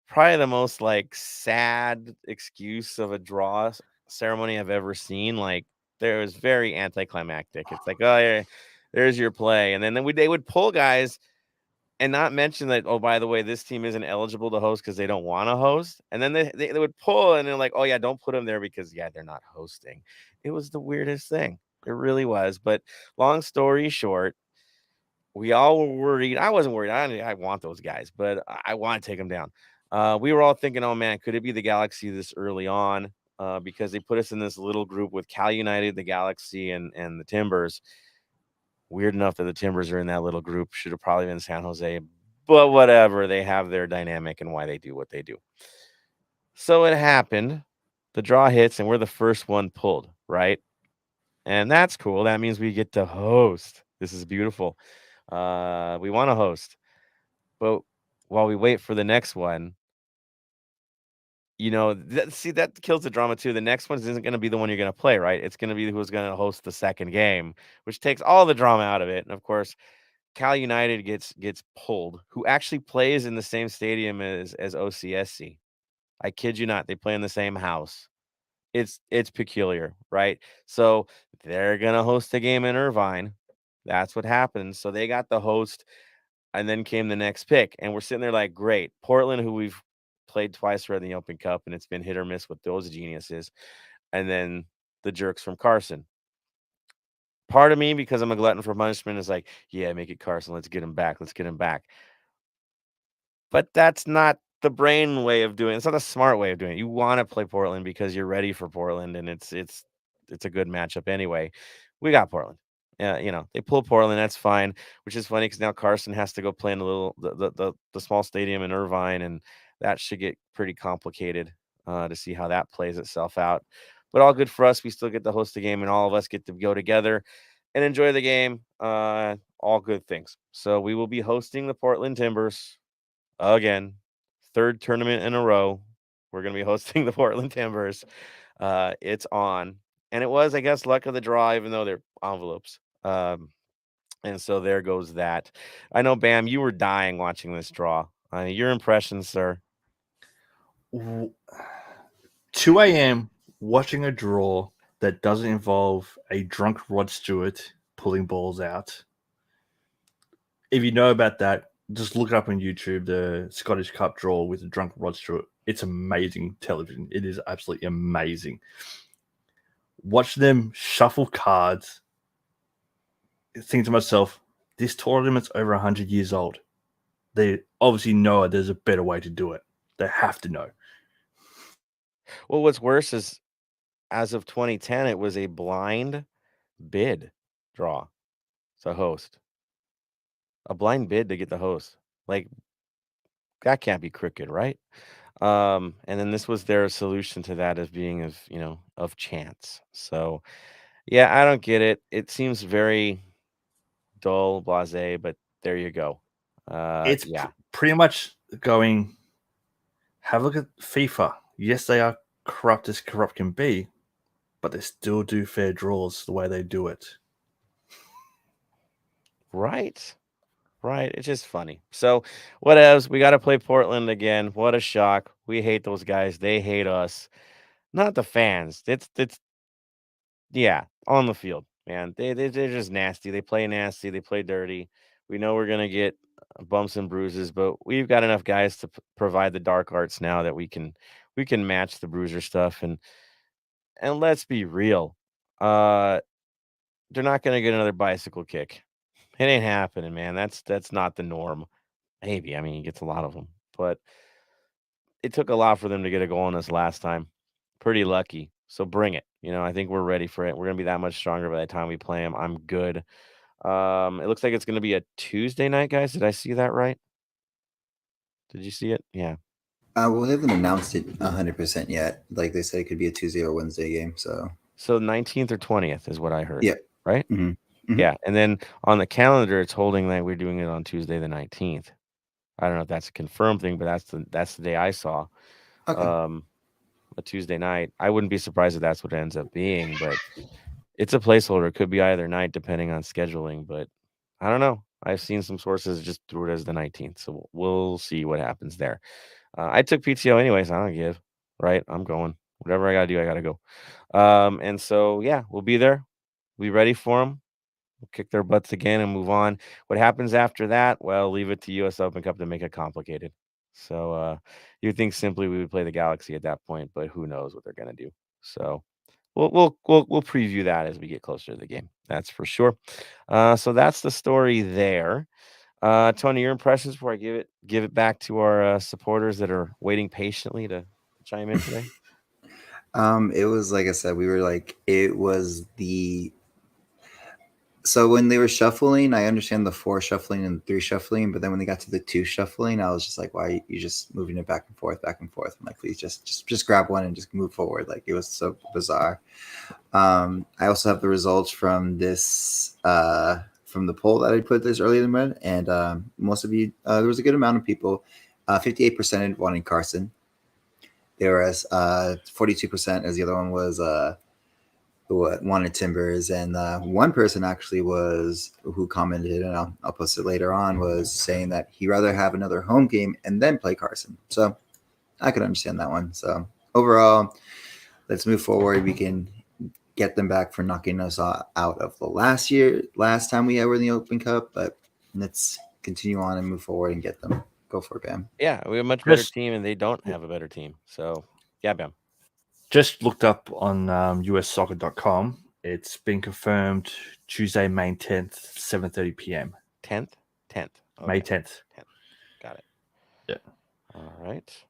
probably the most like sad excuse of a draw ceremony I've ever seen. Like there was very anticlimactic. It's like, oh yeah, there's your play. And then they would pull guys and not mention that, oh, by the way, this team isn't eligible to host because they don't want to host. And then they would pull and they're like, oh yeah, don't put them there because they're not hosting. It was the weirdest thing. It really was. But long story short, we all were worried. I wasn't worried. I want those guys, but I want to take them down. We were all thinking, oh man, could it be the Galaxy this early on? Because they put us in this little group with Cal United, the Galaxy, and the Timbers. Weird enough that the Timbers are in that little group. Should have probably been San Jose, but whatever. They have their dynamic and why they do what they do. So it happened. The draw hits, and we're the first one pulled, right? And that's cool. That means we get to host. This is beautiful. We want to host. But while we wait for the next one, that kills the drama too. The next one isn't going to be the one you're going to play, right? It's going to be who's going to host the second game, which takes all the drama out of it. And of course, Cal United gets pulled, who actually plays in the same stadium as OCSC. I kid you not, they play in the same house. It's peculiar, right? So they're going to host a game in Irvine. That's what happens. So they got the host, and then came the next pick. And we're sitting there like, great. Portland, who we've played twice for the Open Cup, and it's been hit or miss with those geniuses. And then the jerks from Carson. Part of me, because I'm a glutton for punishment, is like, yeah, make it Carson. Let's get him back. Let's get him back. But that's not the brain way of doing it. It's not a smart way of doing it. You want to play Portland because you're ready for Portland, and it's a good matchup anyway. We got Portland. they pull Portland. That's fine, which is funny because now Carson has to go play in the small stadium in Irvine, and that should get pretty complicated to see how that plays itself out. But all good for us. We still get to host the game, and all of us get to go together and enjoy the game. All good things. So we will be hosting the Portland Timbers again, third tournament in a row. We're going to be hosting the Portland Timbers. It's on. And it was, I guess, luck of the draw, even though they're envelopes. And so there goes that. I know, Bam, you were dying watching this draw. Your impressions, sir? 2 a.m. watching a draw that doesn't involve a drunk Rod Stewart pulling balls out. If you know about that, just look it up on YouTube, the Scottish Cup draw with the drunk Rod Stewart. It's amazing television. It is absolutely amazing. Watch them shuffle cards. Think to myself, this tournament's over 100 years old. They obviously know there's a better way to do it. They have to know. Well, what's worse is, as of 2010, it was a blind bid draw to host. A blind bid to get the host. Like, that can't be crooked, right? And then this was their solution to that, as being of chance. So, yeah, I don't get it. It seems very dull, blasé, but there you go. It's pretty much going, have a look at FIFA. Yes, they are corrupt as corrupt can be, but they still do fair draws the way they do it. Right. It's just funny. So, what else? We got to play Portland again. What a shock. We hate those guys. They hate us. Not the fans. It's on the field, man. They're just nasty. They play nasty. They play dirty. We know we're gonna get bumps and bruises, but we've got enough guys to provide the dark arts now that we can match the bruiser stuff. And let's be real, they're not gonna get another bicycle kick. It ain't happening, man. That's not the norm. Maybe, I mean, he gets a lot of them, but it took a lot for them to get a goal on us last time. Pretty lucky. So bring it. I think we're ready for it. We're gonna be that much stronger by the time we play them. I'm good. It looks like it's gonna be a Tuesday night, guys. Did I see that right? Did you see it? Yeah. Well, they haven't announced it 100% yet. Like they said, it could be a Tuesday or Wednesday game. So 19th or 20th is what I heard. Yeah. Right? Mm-hmm. Mm-hmm. Yeah. And then on the calendar, it's holding that we're doing it on Tuesday the 19th. I don't know if that's a confirmed thing, but that's the day I saw. Okay. A Tuesday night. I wouldn't be surprised if that's what it ends up being, but it's a placeholder. It could be either night depending on scheduling, but I don't know. I've seen some sources just threw it as the 19th, so we'll see what happens there. I took PTO anyways. I don't give, right? I'm going. Whatever I got to do, I got to go. And so, yeah, we'll be there. We'll be ready for them. We'll kick their butts again and move on. What happens after that? Well, leave it to US Open Cup to make it complicated. So you'd think simply we would play the Galaxy at that point, but who knows what they're going to do. So we'll preview that as we get closer to the game. That's for sure. So that's the story there. Tony, your impressions before I give it back to our supporters that are waiting patiently to chime in today. It was like I said, it was so when they were shuffling, I understand the 4 shuffling and 3 shuffling, but then when they got to the 2 shuffling, I was just like, why are you just moving it back and forth? I'm like, please just grab one and just move forward. Like, it was so bizarre. I also have the results from this from the poll that I put this earlier in the month, and most of you, there was a good amount of people, 58% wanting Carson. There was 42%, as the other one was wanted Timbers, and one person actually who commented, and I'll post it later on, was saying that he'd rather have another home game and then play Carson. So I could understand that one. So overall, let's move forward. We can get them back for knocking us out of the last time we were in the Open Cup, but let's continue on and move forward and get them. Go for it, Bam. Yeah, we have a much better team, and they don't have a better team. So yeah, Bam. Just looked up on ussoccer.com. It's been confirmed Tuesday, May 10th, 7:30 p.m. 10th? Okay. May 10th. Got it. Yeah. All right.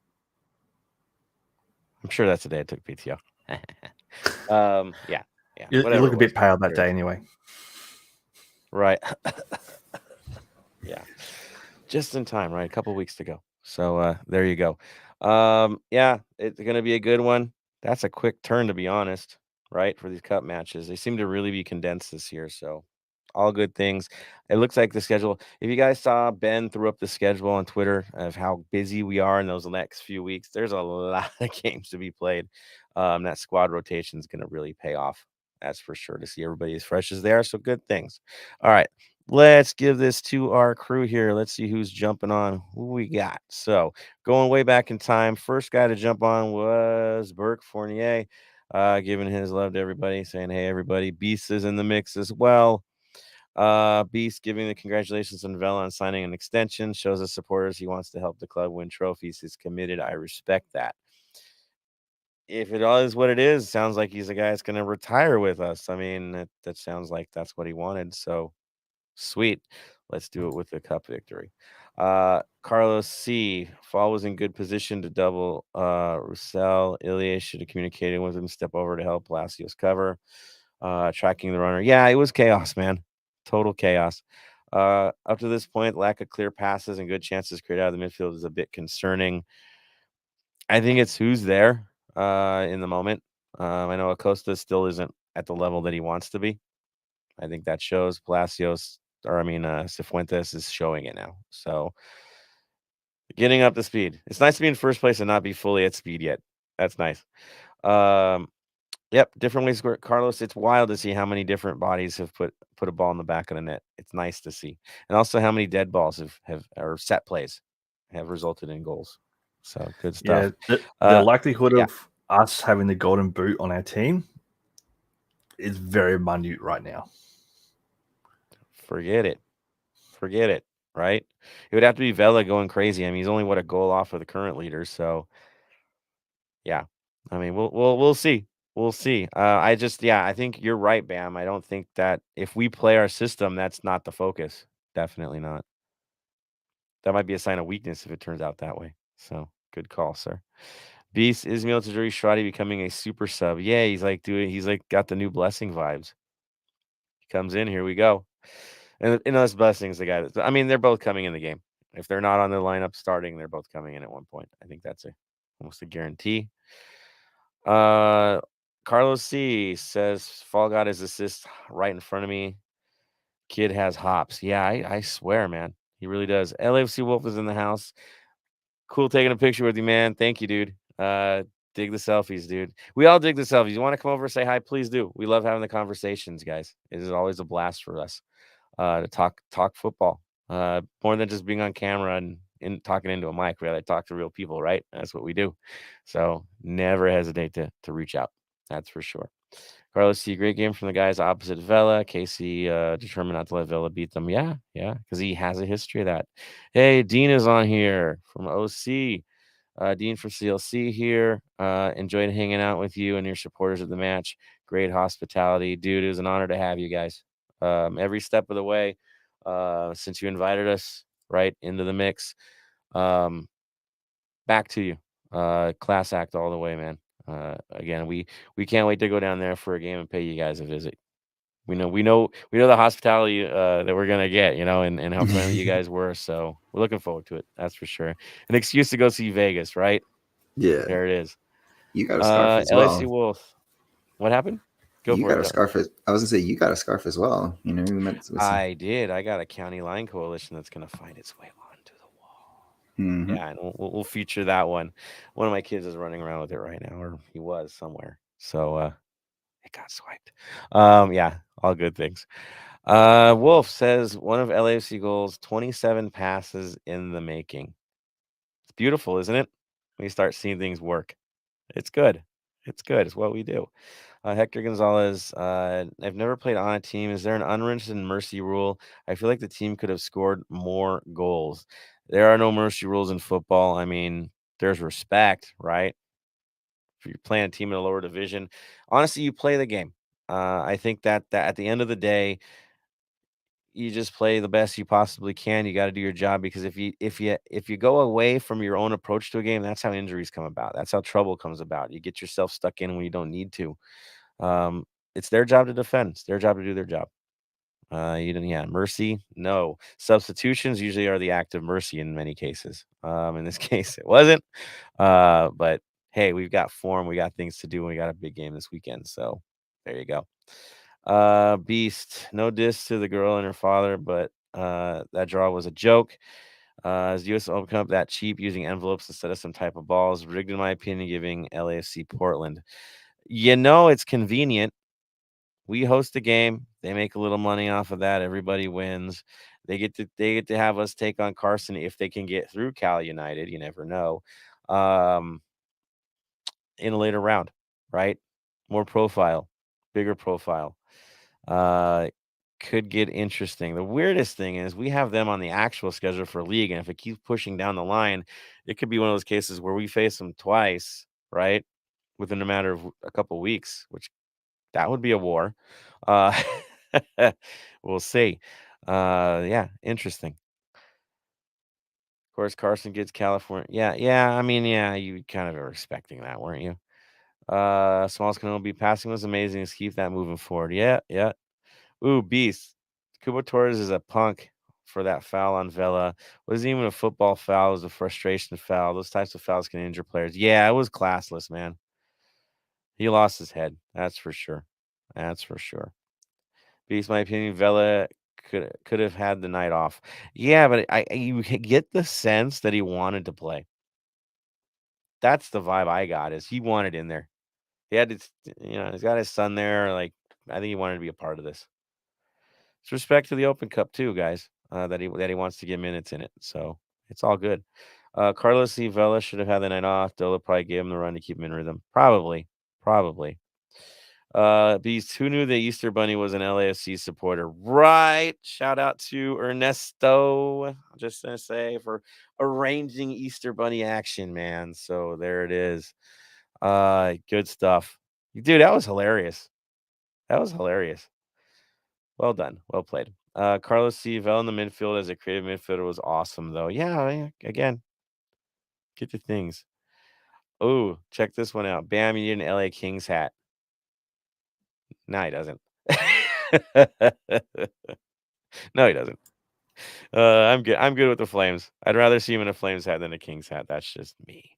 I'm sure that's the day I took PTO. Yeah. You look a bit pale that day anyway. Right. Yeah. Just in time, right? A couple weeks to go. So there you go. Yeah, it's going to be a good one. That's a quick turn, to be honest, right? For these cup matches. They seem to really be condensed this year. So all good things. It looks like the schedule. If you guys saw, Ben threw up the schedule on Twitter of how busy we are in those next few weeks. There's a lot of games to be played. That squad rotation is going to really pay off. That's for sure, to see everybody as fresh as they are. So good things. All right. Let's give this to our crew here. Let's see who's jumping on. Who we got? So going way back in time, first guy to jump on was Burke Fournier, giving his love to everybody, saying, "Hey, everybody, Beast is in the mix as well." Beast giving the congratulations on Vela on signing an extension, shows his supporters he wants to help the club win trophies. He's committed. I respect that. If it is what it is, sounds like he's a guy that's going to retire with us. I mean, that sounds like that's what he wanted. So sweet. Let's do it with the cup victory. Carlos C. Fall was in good position to double Roussel. Ilya should have communicated with him, step over to help Palacios cover. Tracking the runner. Yeah, it was chaos, man. Total chaos. Up to this point, lack of clear passes and good chances created out of the midfield is a bit concerning. I think it's who's there in the moment. I know Acosta still isn't at the level that he wants to be. I think that shows. Palacios, Cifuentes is showing it now. So getting up to speed. It's nice to be in first place and not be fully at speed yet. That's nice. Yep, different ways. Carlos, it's wild to see how many different bodies have put a ball in the back of the net. It's nice to see, and also how many dead balls have or set plays have resulted in goals. So good stuff. Yeah, the likelihood yeah. of us having the golden boot on our team is very minute right now. Forget it. Right? It would have to be Vela going crazy. I mean, he's only a goal off of the current leader. So, yeah. I mean, we'll see. We'll see. I think you're right, Bam. I don't think that if we play our system, that's not the focus. Definitely not. That might be a sign of weakness if it turns out that way. So, good call, sir. Beast Ismail Tajuri Shradi becoming a super sub. Yeah, he's got the new blessing vibes. He comes in, here we go. And those blessings, the guy they're both coming in the game. If they're not on the lineup starting, they're both coming in at one point. I think that's almost a guarantee. Carlos C says Fall got his assist right in front of me. Kid has hops. Yeah, I swear, man. He really does. LAFC Wolf is in the house. Cool taking a picture with you, man. Thank you, dude. Dig the selfies, dude. We all dig the selfies. You want to come over and say hi? Please do. We love having the conversations, guys. It is always a blast for us to talk football. More than just being on camera and talking into a mic. We like to talk to real people, right? That's what we do. So never hesitate to reach out. That's for sure. Carlos C, great game from the guys opposite Vela. Casey determined not to let Vela beat them. Yeah, because he has a history of that. Hey, Dean is on here from OC. Dean from CLC here. Enjoyed hanging out with you and your supporters at the match. Great hospitality. Dude, it was an honor to have you guys. Every step of the way since you invited us right into the mix. Back to you. Class act all the way, man. Again, we can't wait to go down there for a game and pay you guys a visit. We know the hospitality that we're gonna get, and how friendly you guys were. So we're looking forward to it. That's for sure. An excuse to go see Vegas, right? Yeah, there it is. You got a scarf as LAC well. Wolf. What happened? You got a scarf. I was gonna say you got a scarf as well. We met I did. I got a county line coalition that's gonna find its way onto the wall. Mm-hmm. Yeah, and we'll feature that one. One of my kids is running around with it right now, or he was somewhere. So it got swiped. Yeah, all good things. Wolf says one of LAFC goals, 27 passes in the making. It's beautiful, isn't it? When you start seeing things work. It's good. It's what we do. Hector Gonzalez, I've never played on a team. Is there an unwritten mercy rule? I feel like the team could have scored more goals. There are no mercy rules in football. I mean, there's respect, right? If you're playing a team in a lower division, honestly, you play the game. I think that at the end of the day, you just play the best you possibly can. You got to do your job, because if you go away from your own approach to a game, that's how injuries come about. That's how trouble comes about. You get yourself stuck in when you don't need to. It's their job to defend. It's their job to do their job. Mercy. No. Substitutions usually are the act of mercy in many cases. In this case, it wasn't. But hey, we've got form, we got things to do, and we got a big game this weekend. So there you go. Beast. No diss to the girl and her father, but that draw was a joke. Is US Open Cup that cheap using envelopes instead of some type of balls? Rigged in my opinion, giving LAFC Portland. It's convenient. We host a game, they make a little money off of that. Everybody wins. They get to have us take on Carson if they can get through Cal United. You never know. Um, in a later round, right? More profile, bigger profile. Uh, could get interesting. The weirdest thing is we have them on the actual schedule for league, and if it keeps pushing down the line, it could be one of those cases where we face them twice, right? Within a matter of a couple weeks, which that would be a war. Uh, we'll see. Yeah, interesting. Of course, Carson gets California. Yeah. I mean, yeah, you kind of were expecting that, weren't you? Smalls can only be passing was amazing. Let's keep that moving forward. Yeah. Ooh, beast. Kubo Torres is a punk for that foul on Vela. Wasn't even a football foul. It was a frustration foul. Those types of fouls can injure players. Yeah, it was classless, man. He lost his head. That's for sure. Beast, my opinion, Vela could have had the night off. Yeah, but you get the sense that he wanted to play. That's the vibe I got. Is he wanted in there? He had his, he's got his son there. Like, I think he wanted to be a part of this. It's respect to the Open Cup too, guys. That he wants to get minutes in it. So it's all good. Carlos C. Vela should have had the night off. Dola probably gave him the run to keep him in rhythm. Probably. Beast, who knew the Easter Bunny was an LAFC supporter? Right. Shout out to Ernesto. I'm just gonna say for arranging Easter Bunny action, man. So there it is. Good stuff. Dude, that was hilarious. Well done. Well played. Carlos C. Vela in the midfield as a creative midfielder was awesome, though. Yeah, again, get the things. Oh, check this one out. Bam, you need an LA Kings hat. No, he doesn't. No, he doesn't. I'm good. I'm good with the Flames. I'd rather see him in a Flames hat than a Kings hat. That's just me.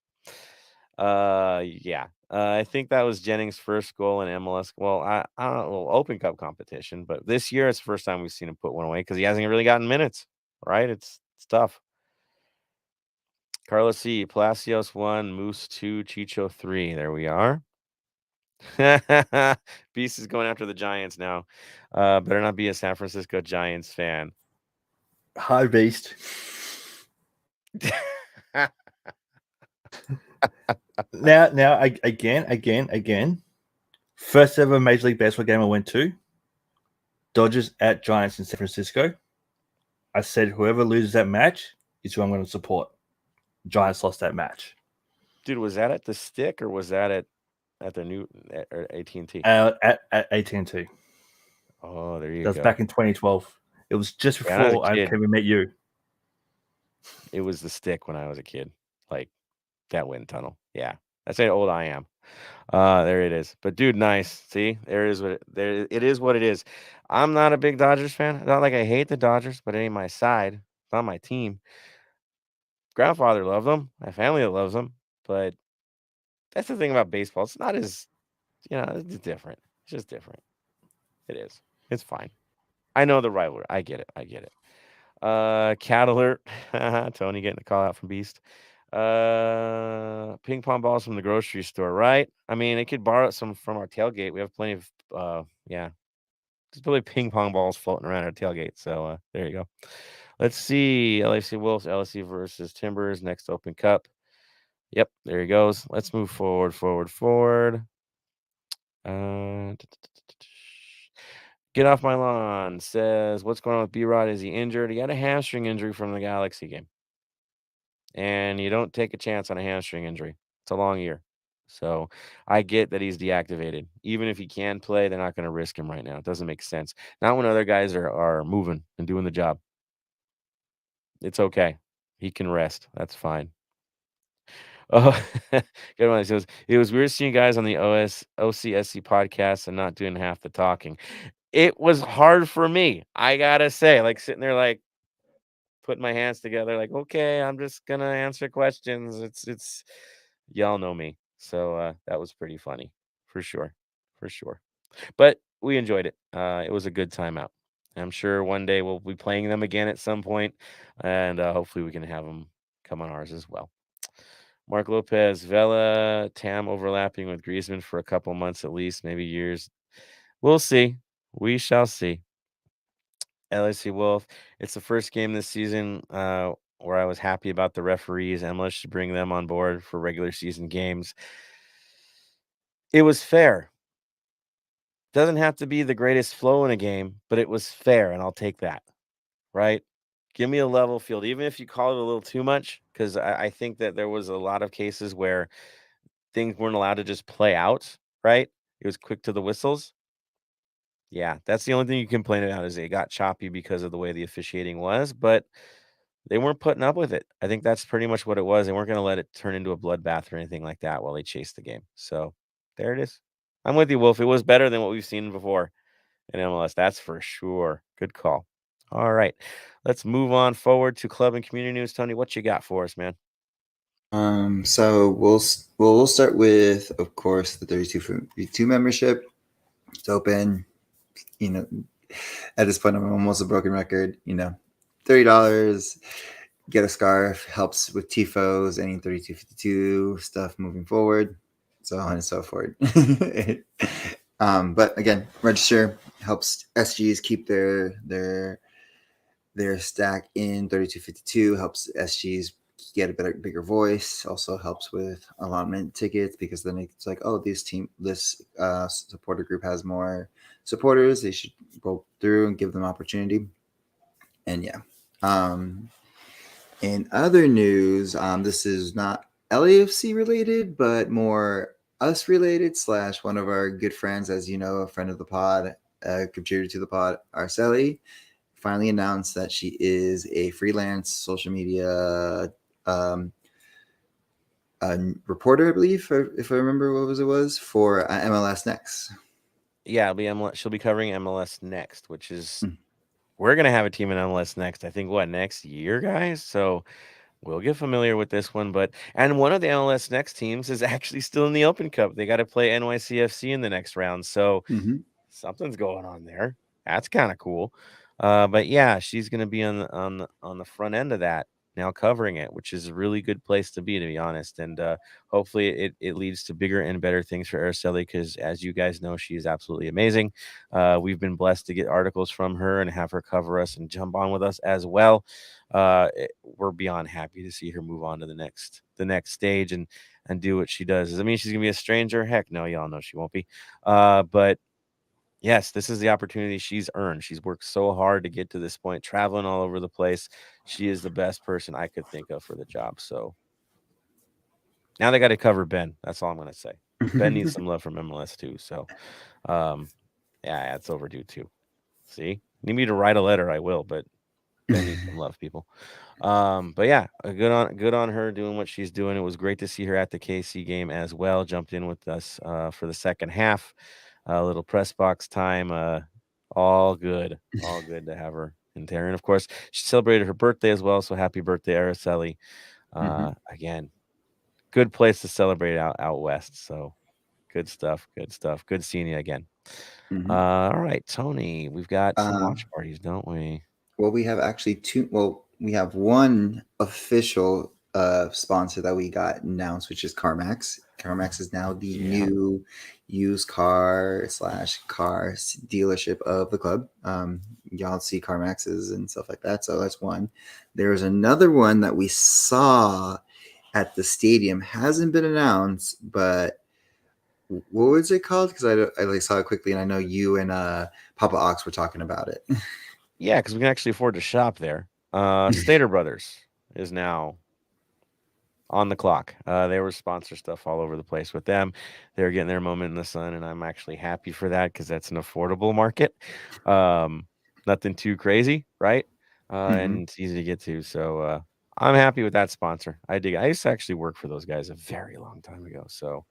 Yeah. I think that was Jennings' first goal in MLS. Well, I don't know, Open Cup competition, but this year it's the first time we've seen him put one away because he hasn't really gotten minutes. Right? It's tough. Carlos C. Palacios 1, Moose 2, Chicho 3. There we are. Beast is going after the Giants now. Better not be a San Francisco Giants fan. Hi, Beast. now, again. First ever Major League Baseball game I went to. Dodgers at Giants in San Francisco. I said whoever loses that match is who I'm going to support. Giants lost that match. Dude, was that at the Stick or was that at the new AT&T? At AT&T. Oh, there you go. That was back in 2012. It was just before I came and met you. It was the Stick when I was a kid, like that wind tunnel. Yeah, that's how old I am. There it is. But dude, nice. See, it is what it is. I'm not a big Dodgers fan. Not like I hate the Dodgers, but it ain't my side. It's not my team. Grandfather loved them. My family loves them. But that's the thing about baseball. It's not as, it's different. It's just different. It is. It's fine. I know the rivalry. I get it. Cat alert. Tony getting a call out from Beast. Ping pong balls from the grocery store, right? I mean, they could borrow some from our tailgate. We have plenty of there's probably ping pong balls floating around our tailgate. So there you go. Let's see. LAFC Wolves, LSC versus Timbers, next Open Cup. Yep, there he goes. Let's move forward. Get off my lawn says, what's going on with B-Rod? Is he injured? He had a hamstring injury from the Galaxy game. And you don't take a chance on a hamstring injury. It's a long year. So I get that he's deactivated. Even if he can play, they're not going to risk him right now. It doesn't make sense. Not when other guys are moving and doing the job. It's okay. He can rest. That's fine. Oh, good one. It was weird seeing you guys on the OCSC podcast and not doing half the talking. it was hard for me. I gotta say, like sitting there, like putting my hands together, like, okay, I'm just gonna answer questions. It's y'all know me. So that was pretty funny for sure. For sure. But we enjoyed it. It was a good time out. I'm sure one day we'll be playing them again at some point, and hopefully we can have them come on ours as well. Mark Lopez, Vela, Tam overlapping with Griezmann for a couple months at least, maybe years. We'll see. We shall see. LAC Wolf, it's the first game this season where I was happy about the referees. MLS should bring them on board for regular season games. It was fair. Doesn't have to be the greatest flow in a game, but it was fair, and I'll take that. Right? Give me a level field, even if you call it a little too much, because I think that there was a lot of cases where things weren't allowed to just play out. Right? It was quick to the whistles. Yeah, that's the only thing you complain about is it got choppy because of the way the officiating was, but they weren't putting up with it. I think that's pretty much what it was. They weren't going to let it turn into a bloodbath or anything like that while they chased the game. So there it is. I'm with you, Wolf. It was better than what we've seen before in MLS. That's for sure. Good call. All right. Let's move on forward to club and community news. Tony, what you got for us, man? So we'll start with, of course, the 32 membership. It's open. You know, at this point, I'm almost a broken record. You know, $30. Get a scarf, helps with TIFOs, any 3252 stuff moving forward, so on and so forth. But again, register, helps SGs keep their stack in 3252, helps SGs get a bigger voice, also helps with allotment tickets, because then it's like, oh, this supporter group has more supporters, they should go through and give them opportunity. And yeah. In other news, this is not LAFC related, but more us related / one of our good friends, as you know, a friend of the pod, contributor to the pod, Arceli, finally announced that she is a freelance social media reporter, I believe, if I remember what it was, for MLS Next. Yeah, it'll be MLS. She'll be covering MLS Next, which is we're gonna have a team in MLS Next. I think next year, guys. So we'll get familiar with this one. And one of the MLS Next teams is actually still in the Open Cup. They got to play NYCFC in the next round. So something's going on there. That's kind of cool. But yeah, she's gonna be on the front end of that now, covering it, which is a really good place to be honest. And hopefully it leads to bigger and better things for Araceli, because as you guys know, she is absolutely amazing. We've been blessed to get articles from her and have her cover us and jump on with us as well. We're beyond happy to see her move on to the next stage and do what she does. Does it mean she's gonna be a stranger? Heck no, y'all know she won't be. But yes, this is the opportunity she's earned. She's worked so hard to get to this point, traveling all over the place. She is the best person I could think of for the job. So now they got to cover Ben. That's all I'm going to say. Ben needs some love from MLS too. So, yeah, it's overdue too. See, need me to write a letter, I will, but Ben needs some love, people. But yeah, good on her doing what she's doing. It was great to see her at the KC game as well. Jumped in with us for the second half. A little press box time. All good to have her in there. And of course, she celebrated her birthday as well. So happy birthday, Araceli. Again, good place to celebrate out west. So good stuff. Good seeing you again. All right, Tony, we've got some watch parties, don't we? Well, we have actually two. Well, we have one official sponsor that we got announced, which is CarMax. CarMax is now the new used car / car dealership of the club. Y'all see CarMaxes and stuff like that. So that's one. There's another one that we saw at the stadium. Hasn't been announced, but what was it called? Because I saw it quickly, and I know you and Papa Ox were talking about it. Yeah, because we can actually afford to shop there. Stater Brothers is now on the clock. They were sponsor stuff all over the place with them. They're getting their moment in the sun, and I'm actually happy for that because that's an affordable market. Nothing too crazy, right? And it's easy to get to. So I'm happy with that sponsor. I dig it. I used to actually work for those guys a very long time ago. So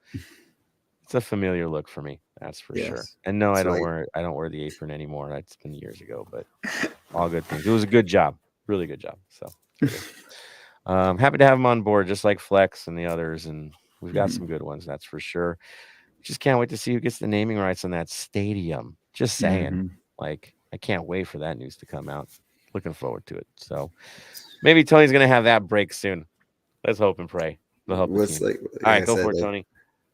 It's a familiar look for me. That's for sure. Yes. And no, I So don't wear the apron anymore. That's been years ago, but all good things. It was a good job. Really good job. So happy to have him on board, just like Flex and the others. And we've got some good ones, that's for sure. Just can't wait to see who gets the naming rights on that stadium. Just saying. Like, I can't wait for that news to come out. Looking forward to it. So maybe Tony's gonna have that break soon. Let's hope and pray. They'll help the team. All right, go for it, Tony.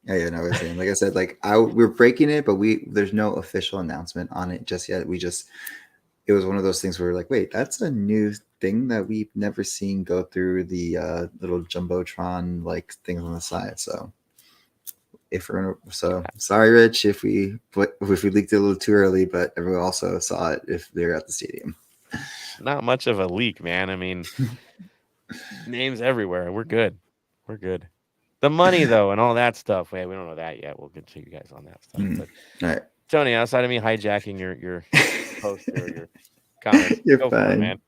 Yeah, no, I was saying, like I said, like we're breaking it, but there's no official announcement on it just yet. It was one of those things where we're like, wait, that's a new thing that we've never seen go through the little jumbotron like things on the side. So sorry, Rich, if we leaked it a little too early, but everyone also saw it if they're at the stadium. Not much of a leak, man. I mean, names everywhere. We're good. The money, though, and all that stuff. Wait, we don't know that yet. We'll get to you guys on that stuff. But, all right, Tony, outside of me hijacking your post or your comments, you're go fine, for it, man.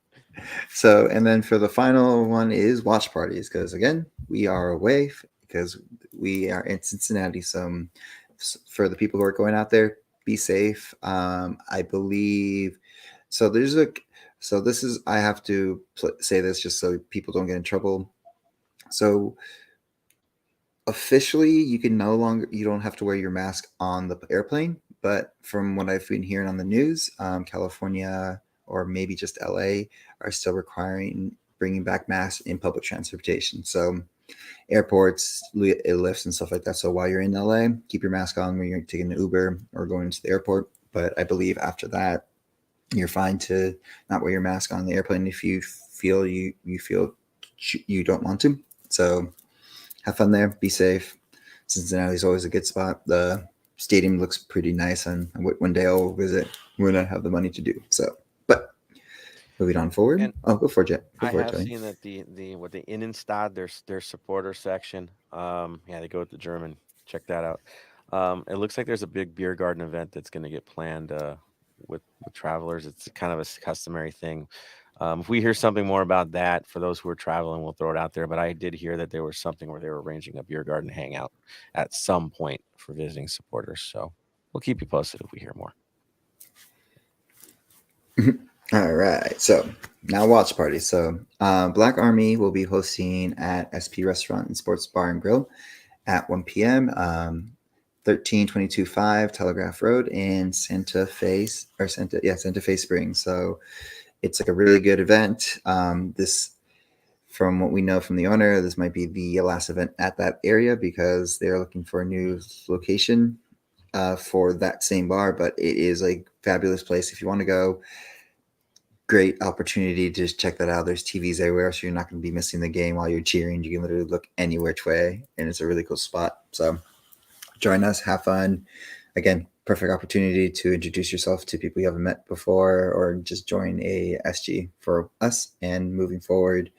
So, and then for the final one is watch parties, because again, we are away because we are in Cincinnati. So, for the people who are going out there, be safe. I believe so. I have to say this just so people don't get in trouble. So, officially, you don't have to wear your mask on the airplane. But from what I've been hearing on the news, California or maybe just LA are still requiring bringing back masks in public transportation. So airports, lifts and stuff like that. So while you're in LA, keep your mask on when you're taking an Uber or going into the airport. But I believe after that, you're fine to not wear your mask on the airplane if you feel you don't want to. So have fun there. Be safe. Cincinnati is always a good spot. The stadium looks pretty nice, and one day I'll visit when I have the money to do so. But moving on forward. Go for it, Jet. I have seen that the Innenstadt, their supporter section. They go with the German. Check that out. It looks like there's a big beer garden event that's going to get planned with travelers. It's kind of a customary thing. If we hear something more about that, for those who are traveling, we'll throw it out there. But I did hear that there was something where they were arranging a beer garden hangout at some point for visiting supporters. So we'll keep you posted if we hear more. All right. So now watch party. So Black Army will be hosting at SP Restaurant and Sports Bar and Grill at 1 p.m. 13225 Telegraph Road in Santa Fe Springs. So it's like a really good event. This, from what we know from the owner, this might be the last event at that area because they're looking for a new location for that same bar. But it is a fabulous place if you want to go. Great opportunity to just check that out. There's TVs everywhere, so you're not going to be missing the game while you're cheering. You can literally look any which way, and it's a really cool spot. So join us, have fun. Again, perfect opportunity to introduce yourself to people you haven't met before, or just join a SG for us. And moving forward,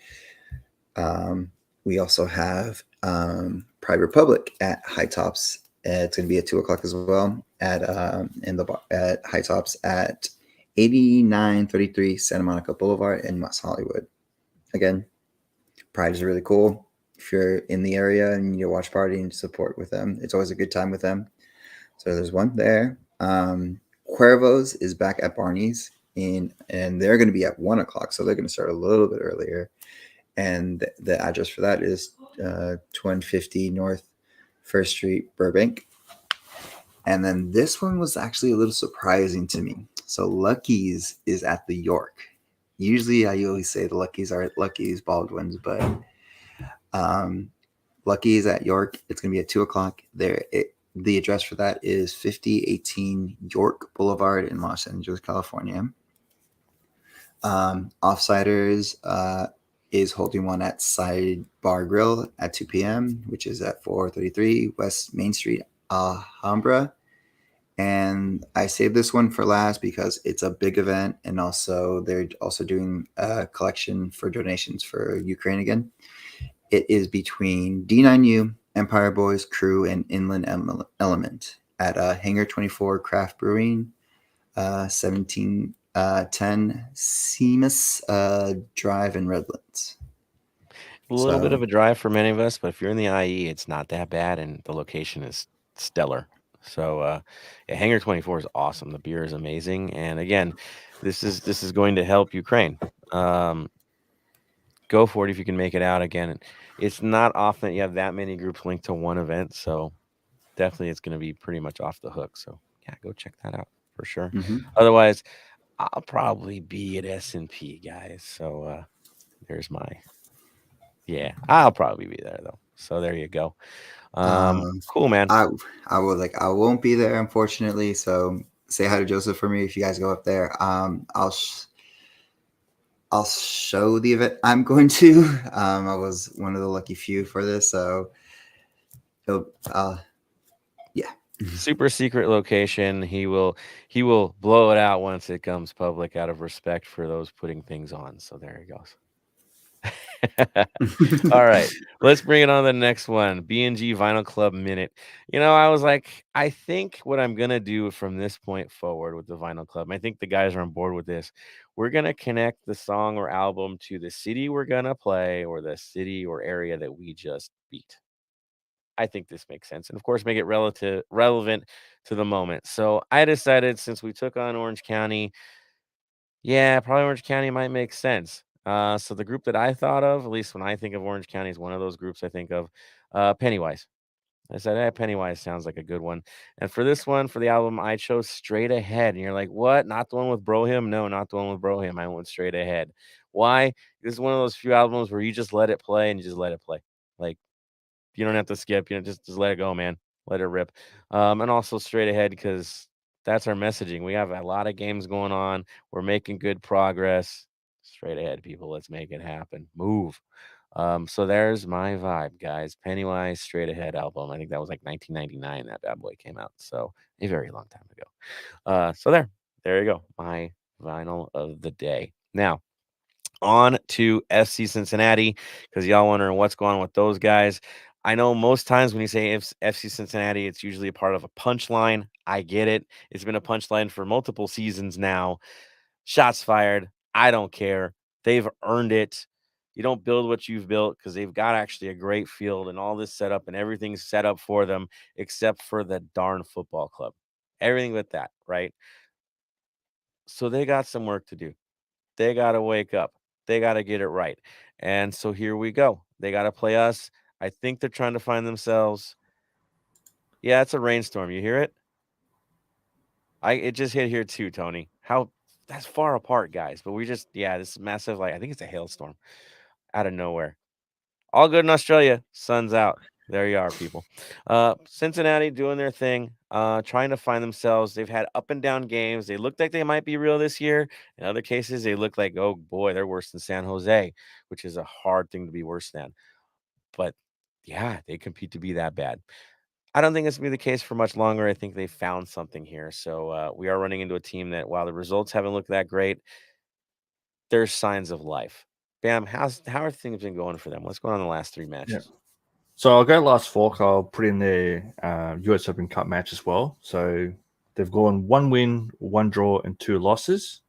we also have Pride Republic at High Tops. It's going to be at 2:00 as well at High Tops at 8933 Santa Monica Boulevard in West Hollywood. Again, Pride is really cool. If you're in the area and you watch party and support with them, it's always a good time with them. So there's one there. Cuervos is back at Barney's and they're going to be at 1:00. So they're going to start a little bit earlier. And the address for that is 250 North 1st Street, Burbank. And then this one was actually a little surprising to me. So Lucky's is at the York. Usually I always say the Lucky's are at Lucky's Baldwin's, but Lucky's at York. It's going to be at 2:00 there. The address for that is 5018 York Boulevard in Los Angeles, California. Offsiders is holding one at Sidebar Grill at 2 p.m., which is at 433 West Main Street, Alhambra. And I saved this one for last because it's a big event, and also they're also doing a collection for donations for Ukraine again. It is between D9U, Empire Boys, Crew, and Inland Element at Hangar 24 Craft Brewing, 1710 Seamus Drive in Redlands. A little bit of a drive for many of us, but if you're in the IE, it's not that bad, and the location is stellar. So yeah, Hangar 24 is awesome. The beer is amazing, and again, this is going to help Ukraine. Go for it if you can make it out. Again, it's not often that you have that many groups linked to one event, so definitely it's going to be pretty much off the hook. So yeah, go check that out for sure. Otherwise, I'll probably be at S&P, guys. So there's my I'll probably be there though. So there you go. Cool, man. I won't be there, unfortunately. So say hi to Joseph for me if you guys go up there. I'll show the event I'm going to. I was one of the lucky few for this, so yeah. Super secret location. He will blow it out once it comes public out of respect for those putting things on. So there he goes. All right, let's bring it on to the next one. B&G Vinyl Club Minute. I was like, I think what I'm gonna do from this point forward with the Vinyl Club, and I think the guys are on board with this. We're gonna connect the song or album to the city we're gonna play or the city or area that we just beat. I think this makes sense, and of course, make it relevant to the moment. So I decided, since we took on Orange County, probably Orange County might make sense. So the group that I thought of, at least when I think of Orange County, is one of those groups I think of, Pennywise. I said, Pennywise sounds like a good one. And for this one, for the album, I chose Straight Ahead. And you're like, what? Not the one with Brohim? No, not the one with Brohim. I went Straight Ahead. Why? This is one of those few albums where you just let it play and you just let it play. Like, you don't have to skip. Just let it go, man. Let it rip. And also Straight Ahead, because that's our messaging. We have a lot of games going on. We're making good progress. Straight ahead, people. Let's make it happen. Move. So there's my vibe, guys. Pennywise Straight Ahead album. I think that was like 1999 that bad boy came out. So a very long time ago. So there you go. My vinyl of the day. Now, on to FC Cincinnati, because y'all wondering what's going on with those guys. I know most times when you say FC Cincinnati, it's usually a part of a punchline. I get it. It's been a punchline for multiple seasons now. Shots fired. I don't care. They've earned it. You don't build what you've built, because they've got actually a great field and all this set up, and everything's set up for them except for the darn football club. Everything with that, right? So they got some work to do. They got to wake up. They got to get it right. And so here we go. They got to play us. I think they're trying to find themselves. Yeah, it's a rainstorm. You hear it? It just hit here too, Tony. How that's far apart, guys. But this is massive. Like, I think it's a hailstorm out of nowhere. All good in Australia. Sun's out. There you are, people. Cincinnati doing their thing, trying to find themselves. They've had up and down games. They look like they might be real this year. In other cases, they look like, oh boy, they're worse than San Jose, which is a hard thing to be worse than. But yeah, they compete to be that bad. I don't think it's going to be the case for much longer. I think they found something here. So we are running into a team that, while the results haven't looked that great, there's signs of life. Bam, how are things been going for them? What's going on in the last 3 matches? Yeah. So I'll go last fork. I'll put in their US Open Cup match as well. So they've gone 1 win, 1 draw, and 2 losses.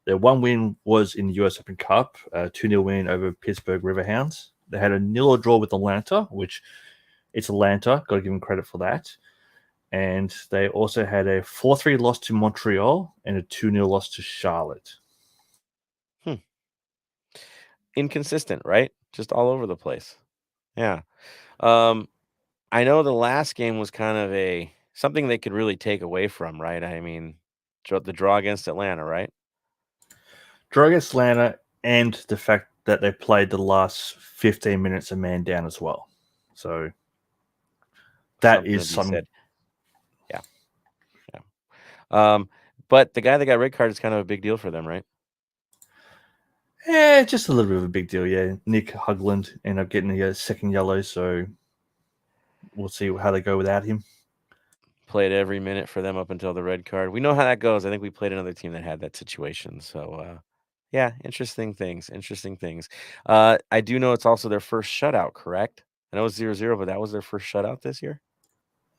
Their 1 win was in the US Open Cup, 2-0 win over Pittsburgh Riverhounds. They had a 0 draw with Atlanta, which it's Atlanta. Got to give them credit for that. And they also had a 4-3 loss to Montreal and a 2-0 loss to Charlotte. Inconsistent, right? Just all over the place. Yeah. I know the last game was kind of something they could really take away from, right? I mean, the draw against Atlanta, right? Draw against Atlanta, and the fact that they played the last 15 minutes a man down as well. So that is something. Yeah. But the guy that got red card is kind of a big deal for them, right? Yeah, just a little bit of a big deal. Yeah, Nick Hugland ended up getting a second yellow, so we'll see how they go without him. Played every minute for them up until the red card. We know how that goes. I think we played another team that had that situation. So, interesting things. I do know it's also their first shutout, correct? I know it's 0-0, but that was their first shutout this year?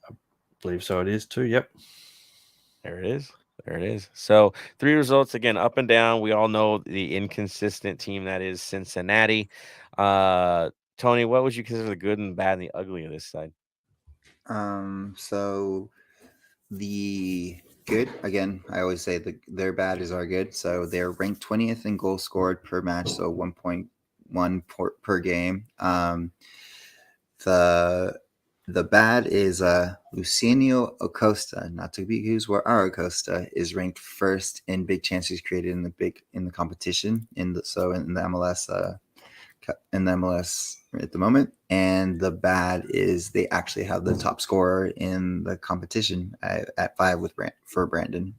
I believe so. It is too. Yep. There it is. So 3 results, again, up and down. We all know the inconsistent team that is Cincinnati. Tony, what would you consider the good and bad and the ugly of this side? So the good, again, I always say their bad is our good. So they're ranked 20th in goals scored per match, so 1.1 per game. The bad is Luciano Acosta, not to be confused where our Acosta is ranked first in big chances created in the competition in the MLS at the moment. And the bad is they actually have the top scorer in the competition at 5 for Brandon.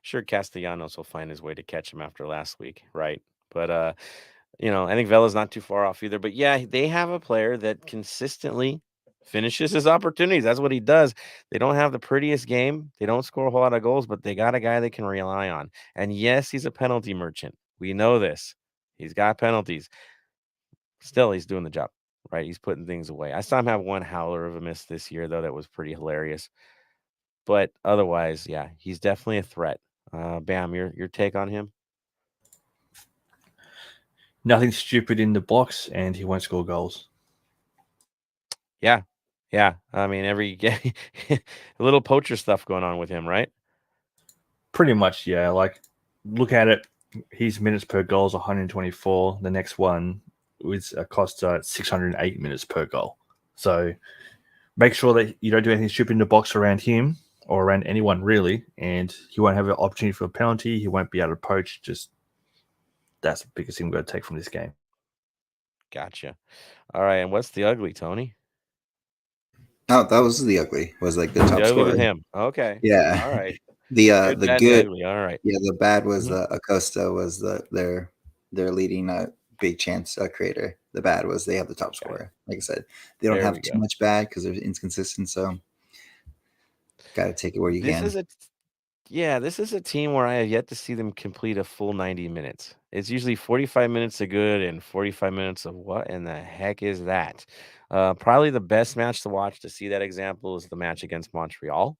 Sure, Castellanos will find his way to catch him after last week, right? But I think Vela's not too far off either. But yeah, they have a player that consistently finishes his opportunities. That's what he does. They don't have the prettiest game. They don't score a whole lot of goals, but they got a guy they can rely on. And yes, he's a penalty merchant. We know this. He's got penalties. Still, he's doing the job, right? He's putting things away. I saw him have one howler of a miss this year, though. That was pretty hilarious. But otherwise, yeah, he's definitely a threat. Bam, your take on him? Nothing stupid in the box, and he won't score goals. Yeah. I mean, every game, a little poacher stuff going on with him, right? Pretty much, yeah. Like, look at it. His minutes per goal is 124. The next one was Acosta 608 minutes per goal. So make sure that you don't do anything stupid in the box around him or around anyone, really, and he won't have an opportunity for a penalty. He won't be able to poach. Just that's the biggest thing we've got to take from this game. Gotcha. All right, and what's the ugly, Tony? Oh, that was the ugly. Was like the top The ugly scorer. with him. Okay. Yeah. All right. The bad, good. Ugly. All right. Yeah, the bad was Acosta was their leading big chance creator. The bad was they have the top scorer. Like I said, they don't have too much bad because they're inconsistent. So got to take it where you can. This is a team where I have yet to see them complete a full 90 minutes. It's usually 45 minutes of good and 45 minutes of what in the heck is that? Probably the best match to watch to see that example is the match against Montreal.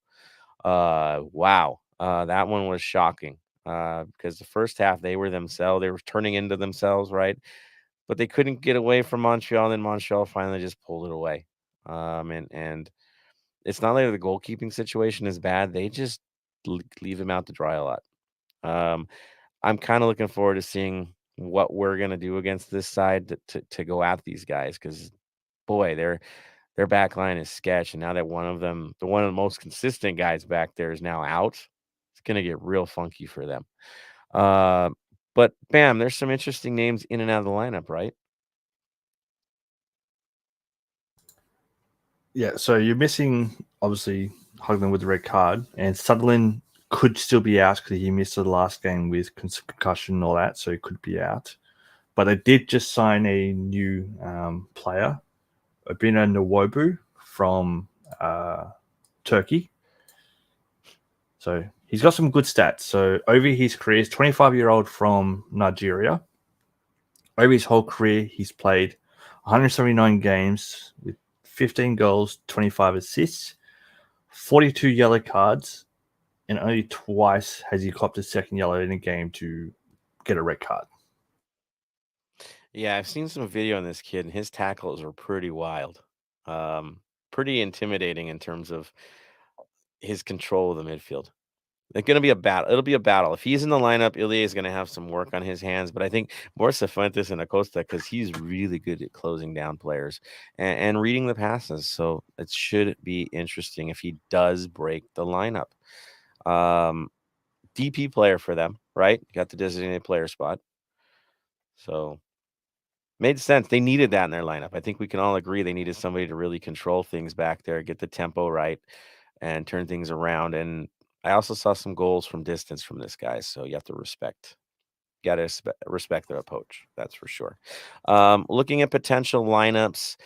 Wow. That one was shocking because the first half they were themselves. They were turning into themselves, right? But they couldn't get away from Montreal. And then Montreal finally just pulled it away. And it's not like the goalkeeping situation is bad. They just leave him out to dry a lot. I'm kind of looking forward to seeing what we're gonna do against this side to go at these guys because, boy, their back line is sketch, and now that one of them, one of the most consistent guys back there, is now out, it's gonna get real funky for them. But bam, there's some interesting names in and out of the lineup, right? Yeah, so you're missing, obviously, Hogman with the red card, and Sutherland could still be out because he missed the last game with concussion and all that, so he could be out. But they did just sign a new player, Abina Nwobu from Turkey. So he's got some good stats. So over his career, he's 25-year-old from Nigeria. Over his whole career, he's played 179 games with 15 goals, 25 assists, 42 yellow cards, and only twice has he copped a second yellow in a game to get a red card. Yeah, I've seen some video on this kid, and his tackles are pretty wild. Pretty intimidating in terms of his control of the midfield. It's going to be a battle. It'll be a battle. If he's in the lineup, Ilya is going to have some work on his hands. But I think more Cifuentes and Acosta because he's really good at closing down players and reading the passes. So it should be interesting if he does break the lineup. DP player for them, right? Got the designated player spot. So made sense. They needed that in their lineup. I think we can all agree they needed somebody to really control things back there, get the tempo right, and turn things around. And I also saw some goals from distance from this guy, so you have to respect. Got to respect their approach. That's for sure. Looking at potential lineups,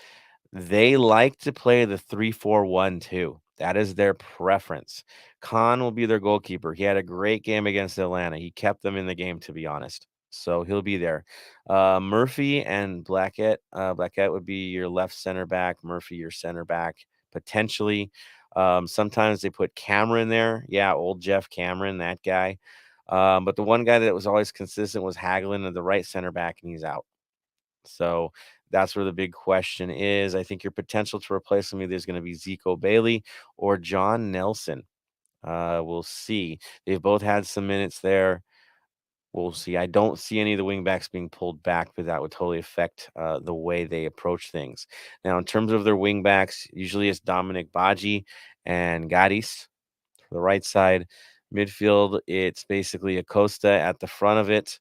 they like to play the 3-4-1-2. That is their preference. Khan will be their goalkeeper. He had a great game against Atlanta. He kept them in the game, to be honest. So he'll be there. Murphy and Blackett. Blackett would be your left center back. Murphy, your center back, potentially. Sometimes they put Cameron there. Yeah, old Jeff Cameron, that guy. But the one guy that was always consistent was Hagelin at the right center back, and he's out. So That's where the big question is. I think your potential to replace him either is going to be Zico Bailey or John Nelson. We'll see. They've both had some minutes there. We'll see. I don't see any of the wingbacks being pulled back, but that would totally affect the way they approach things. Now, in terms of their wingbacks, usually it's Dominic Baji and Garis for the right side. Midfield, it's basically Acosta at the front of it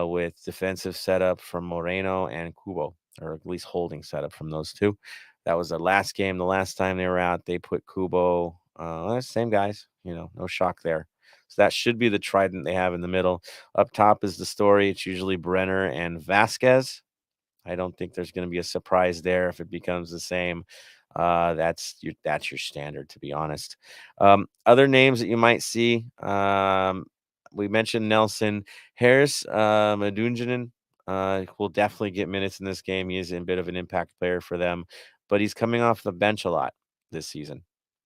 with defensive setup from Moreno and Kubo, or at least holding setup from those two. That was the last game. The last time they were out, they put Kubo, same guys, no shock there. So that should be the trident they have in the middle. Up top is the story. It's usually Brenner and Vasquez. I don't think there's going to be a surprise there if it becomes the same. That's your standard, to be honest. Other names that you might see, we mentioned Nelson. Harris Madunjanin will definitely get minutes in this game. He is a bit of an impact player for them, but he's coming off the bench a lot this season.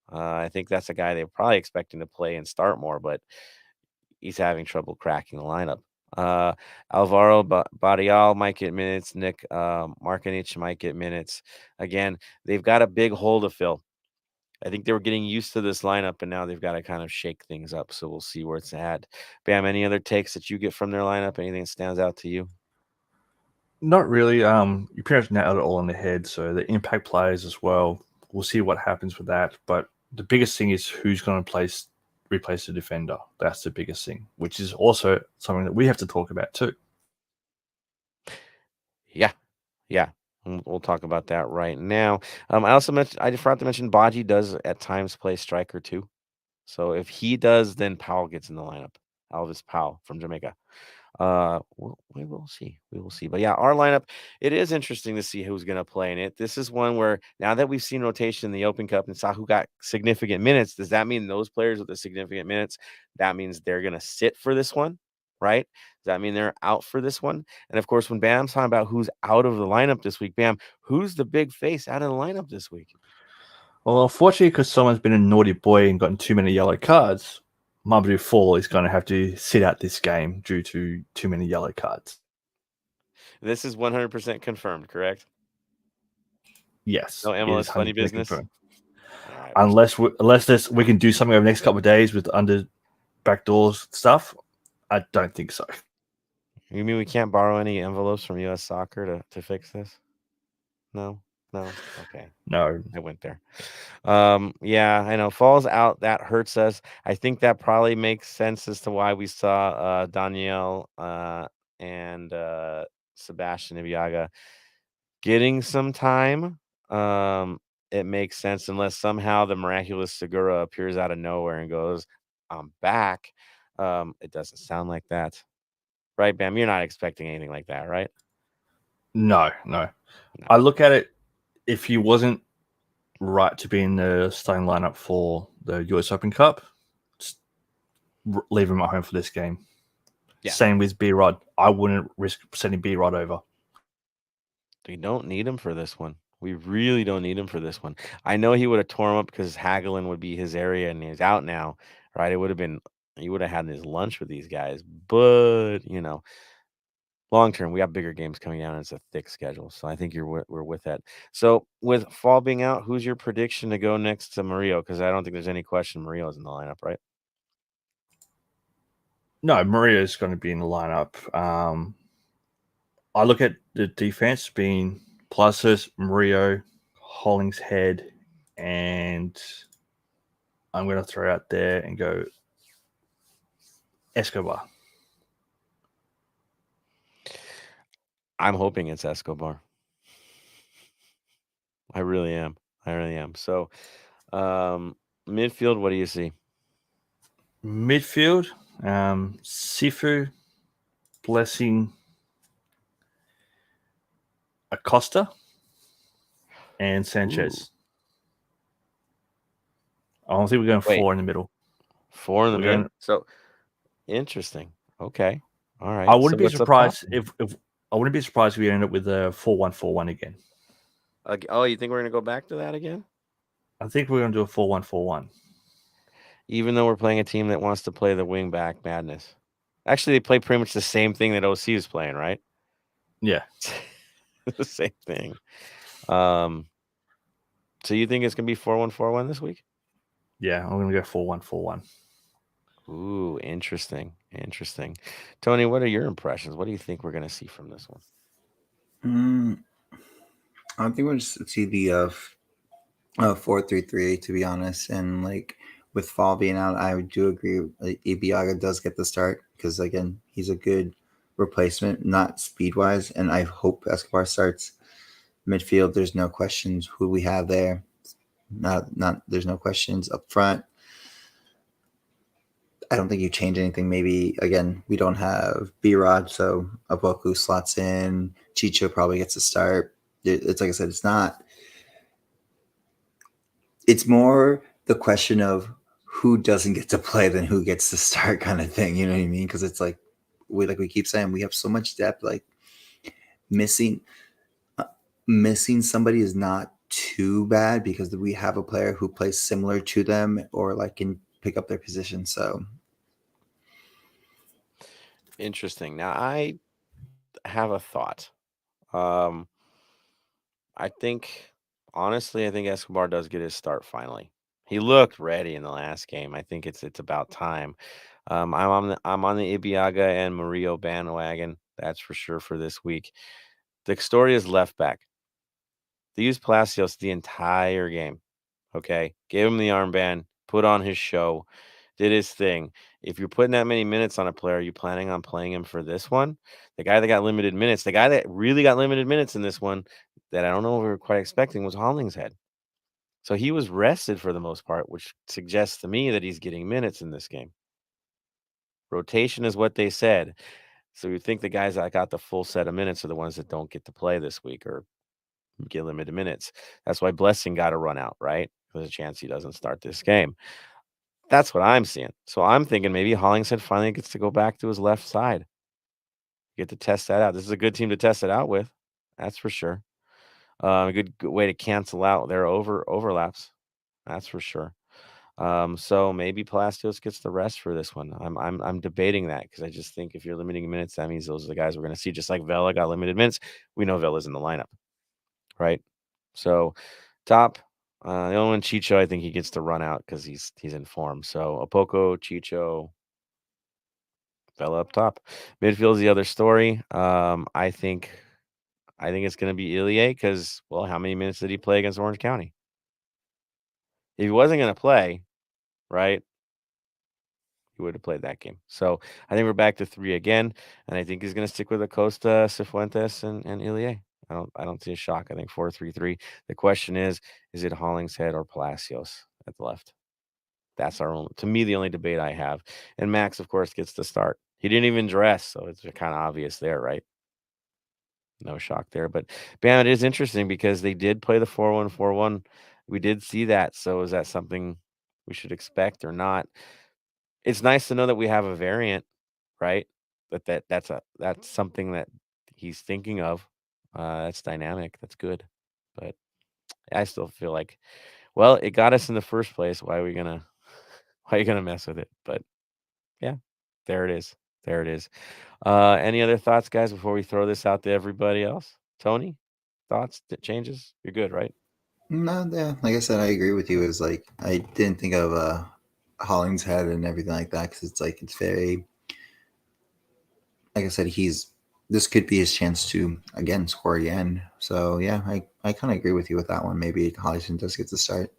I think that's a guy they're probably expecting to play and start more, but he's having trouble cracking the lineup. Alvaro Barrial might get minutes. Nick Markinich might get minutes. Again, they've got a big hole to fill. I think they were getting used to this lineup, and now they've got to kind of shake things up. So we'll see where it's at. Bam, any other takes that you get from their lineup? Anything that stands out to you? Not really. You pretty much nailed it all on the head. So the impact players as well. We'll see what happens with that. But the biggest thing is who's going to replace the defender. That's the biggest thing, which is also something that we have to talk about too. Yeah. We'll talk about that right now. I forgot to mention Baji does at times play striker too. So if he does, then Powell gets in the lineup. Elvis Powell from Jamaica. We will see. We will see. But yeah, our lineup, it is interesting to see who's going to play in it. This is one where now that we've seen rotation in the Open Cup and saw who got significant minutes, does that mean those players with the significant minutes, that means they're going to sit for this one, right? Does that mean they're out for this one? And of course, when Bam's talking about who's out of the lineup this week, Bam, who's the big face out of the lineup this week? Well, unfortunately, because someone's been a naughty boy and gotten too many yellow cards, Mamadou Fall is going to have to sit out this game due to too many yellow cards. This is 100% confirmed, correct? Yes. No MLS funny business? Right, unless we can do something over the next couple of days with under backdoors stuff, I don't think so. You mean we can't borrow any envelopes from U.S. Soccer to fix this? No? Okay. No. I went there. Yeah, I know. Falls out, that hurts us. I think that probably makes sense as to why we saw Daniel and Sebastian Ibiaga getting some time. It makes sense unless somehow the miraculous Segura appears out of nowhere and goes, I'm back. It doesn't sound like that. Right, Bam? You're not expecting anything like that, right? No. I look at it, if he wasn't right to be in the starting lineup for the US Open Cup, just leave him at home for this game. Yeah. Same with B-Rod. I wouldn't risk sending B-Rod over. We don't need him for this one. We really don't need him for this one. I know he would have torn him up because Hagelin would be his area and he's out now, right? It would have been, he would have had his lunch with these guys. But, long term, we got bigger games coming down. And it's a thick schedule. So I think we're with that. So with Fall being out, who's your prediction to go next to Murillo? Because I don't think there's any question Murillo's in the lineup, right? No, Murillo's going to be in the lineup. I look at the defense being Palacios, Murillo, Hollingshead, and I'm going to throw out there and go Escobar. I'm hoping it's Escobar. I really am. So, midfield, what do you see? Midfield, Sifu, Blessing, Acosta, and Sanchez. Ooh. I don't think we're going 4 in the middle. 4 in the middle. So interesting. Okay. All right. I wouldn't be surprised if I wouldn't be surprised if we end up with a 4-1-4-1 again. Oh, you think we're going to go back to that again? I think we're going to do a 4-1-4-1. Even though we're playing a team that wants to play the wing back madness. Actually, they play pretty much the same thing that OC is playing, right? Yeah. the same thing. So you think it's gonna be 4-1-4-1 this week? Yeah, I'm gonna go 4-1-4-1. Ooh, interesting. Tony, what are your impressions? What do you think we're gonna see from this one? I think we'll just see the 4-3-3, to be honest. And like with Fall being out, I do agree. Ibiaga does get the start because again, he's a good replacement, not speed wise. And I hope Escobar starts midfield. There's no questions who we have there. There's no questions up front. I don't think you change anything. Maybe again, we don't have B-Rod, so Aboku slots in. Chicho probably gets a start. It's like I said, it's more the question of who doesn't get to play than who gets to start kind of thing. You know what I mean? Because it's like we keep saying, we have so much depth. Like missing somebody is not too bad because we have a player who plays similar to them or like can pick up their position. So Interesting. Now I have a thought. I think honestly, I think Escobar does get his start finally. He looked ready in the last game. I think it's about time. I'm on the Ibiaga and Murillo bandwagon. That's for sure for this week. The story is left back. They used Palacios the entire game. Okay, gave him the armband, put on his show, did his thing. If you're putting that many minutes on a player, are you planning on playing him for this one? The guy that got limited minutes, the guy that really got limited minutes in this one, that I don't know if we were quite expecting, was Hollingshead. So he was rested for the most part, which suggests to me that he's getting minutes in this game. Rotation is what they said. So you think the guys that got the full set of minutes are the ones that don't get to play this week or get limited minutes. That's why Blessing got to run out, right? There's a chance he doesn't start this game. That's what I'm seeing. So I'm thinking maybe Hollingshead finally gets to go back to his left side. Get to test that out. This is a good team to test it out with. That's for sure. A good way to cancel out their overlaps. That's for sure. So maybe Palacios gets the rest for this one. I'm debating that because I just think if you're limiting minutes, that means those are the guys we're going to see. Just like Vela got limited minutes, we know Vela's in the lineup, right? So top, the only one Chicho, I think he gets to run out because he's in form. So Apoko, Chicho, Vela up top. Midfield's the other story. I think it's going to be Ilie because, well, how many minutes did he play against Orange County? If he wasn't going to play, right, he would have played that game. So I think we're back to 3 again, and I think he's going to stick with Acosta, Cifuentes, and Ilie. I don't see a shock. I think 4-3-3. The question is it Hollingshead or Palacios at the left? That's to me, the only debate I have. And Max, of course, gets the start. He didn't even dress, so it's kind of obvious there, right? No shock there. But Bam, it is interesting because they did play the 4-1-4-1. We did see that. So is that something we should expect or not? It's nice to know that we have a variant, right? That's something that he's thinking of. That's dynamic. That's good. But I still feel like, well, it got us in the first place. Why are you gonna mess with it? But yeah, there it is. There it is. Any other thoughts, guys, before we throw this out to everybody else? Tony, thoughts, changes? You're good, right? no, yeah, like I said, I agree with you. Is like I didn't think of Hollingshead and everything like that because it's like it's very, like I said, this could be his chance to again score again. So yeah, I kind of agree with you with that one. Maybe Hollingshead does get the start.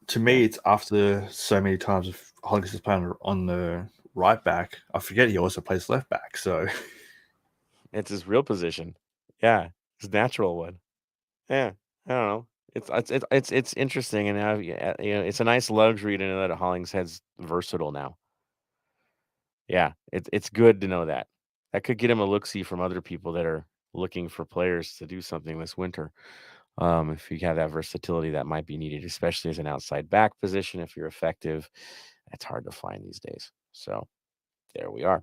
To me, it's after so many times of Hollingshead playing on the right back, I forget he also plays left back. So It's his real position. Yeah, his natural one. Yeah, I don't know. It's interesting, and now it's a nice luxury to know that Hollingshead's versatile now. Yeah, it's good to know that. That could get him a look-see from other people that are looking for players to do something this winter. If you have that versatility that might be needed, especially as an outside back position, if you're effective, that's hard to find these days. So there we are.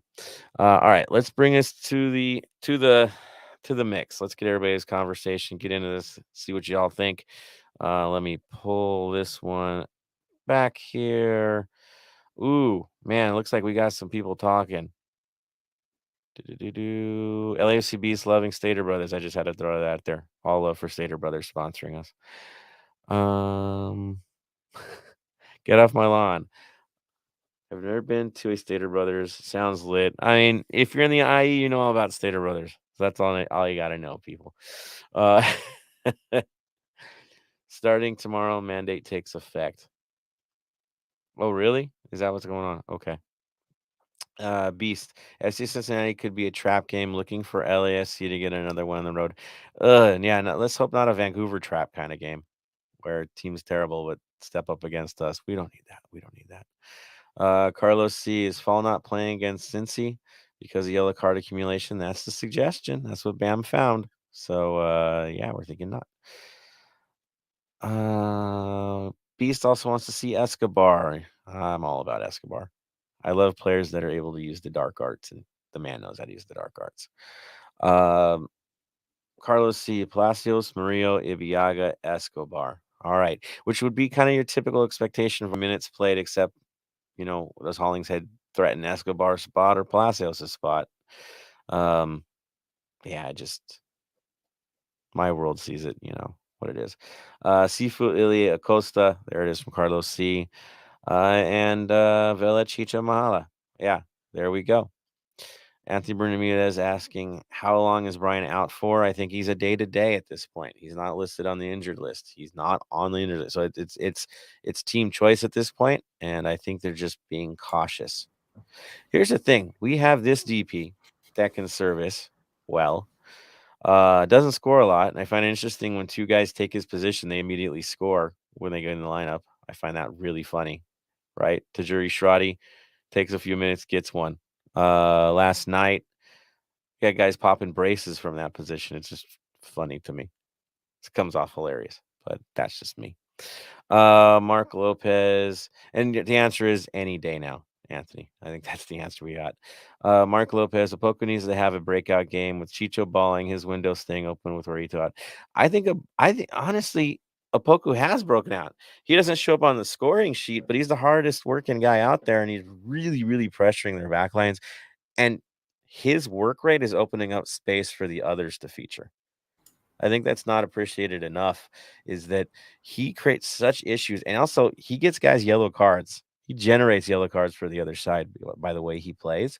All right, let's bring us to the mix. Let's get everybody's conversation, get into this, see what y'all think. Let me pull this one back here. Ooh, man, it looks like we got some people talking. LAFC Beast loving Stater Brothers. I just had to throw that out there. All love for Stater Brothers sponsoring us. Get off my lawn. I've never been to a Stater Brothers. Sounds lit. I mean, if you're in the IE, you know all about Stater Brothers. So that's all you got to know, people. Starting tomorrow, mandate takes effect. Oh, really? Is that what's going on? Okay. Beast. FC Cincinnati could be a trap game looking for LASC to get another one on the road. Yeah, no, let's hope not a Vancouver trap kind of game where team's terrible but step up against us. We don't need that. We don't need that. Carlos C. Is Fall not playing against Cincy because of yellow card accumulation? That's the suggestion. That's what Bam found. So, yeah, we're thinking not. Beast also wants to see Escobar. I'm all about Escobar. I love players that are able to use the dark arts, and the man knows how to use the dark arts. Carlos C. Palacios, Murillo, Ibiaga, Escobar. All right, which would be kind of your typical expectation for minutes played, except, does Hollingshead threaten Escobar's spot or Palacios' spot? Yeah, just my world sees it, what it is. Sifu Ilia Acosta, there it is from Carlos C. And Vela Chicha Mahala. Yeah, there we go. Anthony Bernamudes asking, how long is Brian out for? I think he's a day-to-day at this point. He's not listed on the injured list. He's not on the injured list. So it's team choice at this point, and I think they're just being cautious. Here's the thing. We have this DP that can service well. Doesn't score a lot, and I find it interesting when two guys take his position, they immediately score when they get in the lineup. I find that really funny, right? Tajuri Shradi takes a few minutes, gets one. Last night, got guys popping braces from that position. It's just funny to me. It comes off hilarious, but that's just me. Mark Lopez, and the answer is any day now, Anthony. I think that's the answer we got. Mark Lopez, Opoku needs to have a breakout game with Chicho balling, his window staying open with Rorito out. I think honestly, Opoku has broken out. He doesn't show up on the scoring sheet, but he's the hardest working guy out there, and he's really, really pressuring their back lines. And his work rate is opening up space for the others to feature. I think that's not appreciated enough, is that he creates such issues. And also, he gets guys yellow cards. He generates yellow cards for the other side by the way he plays.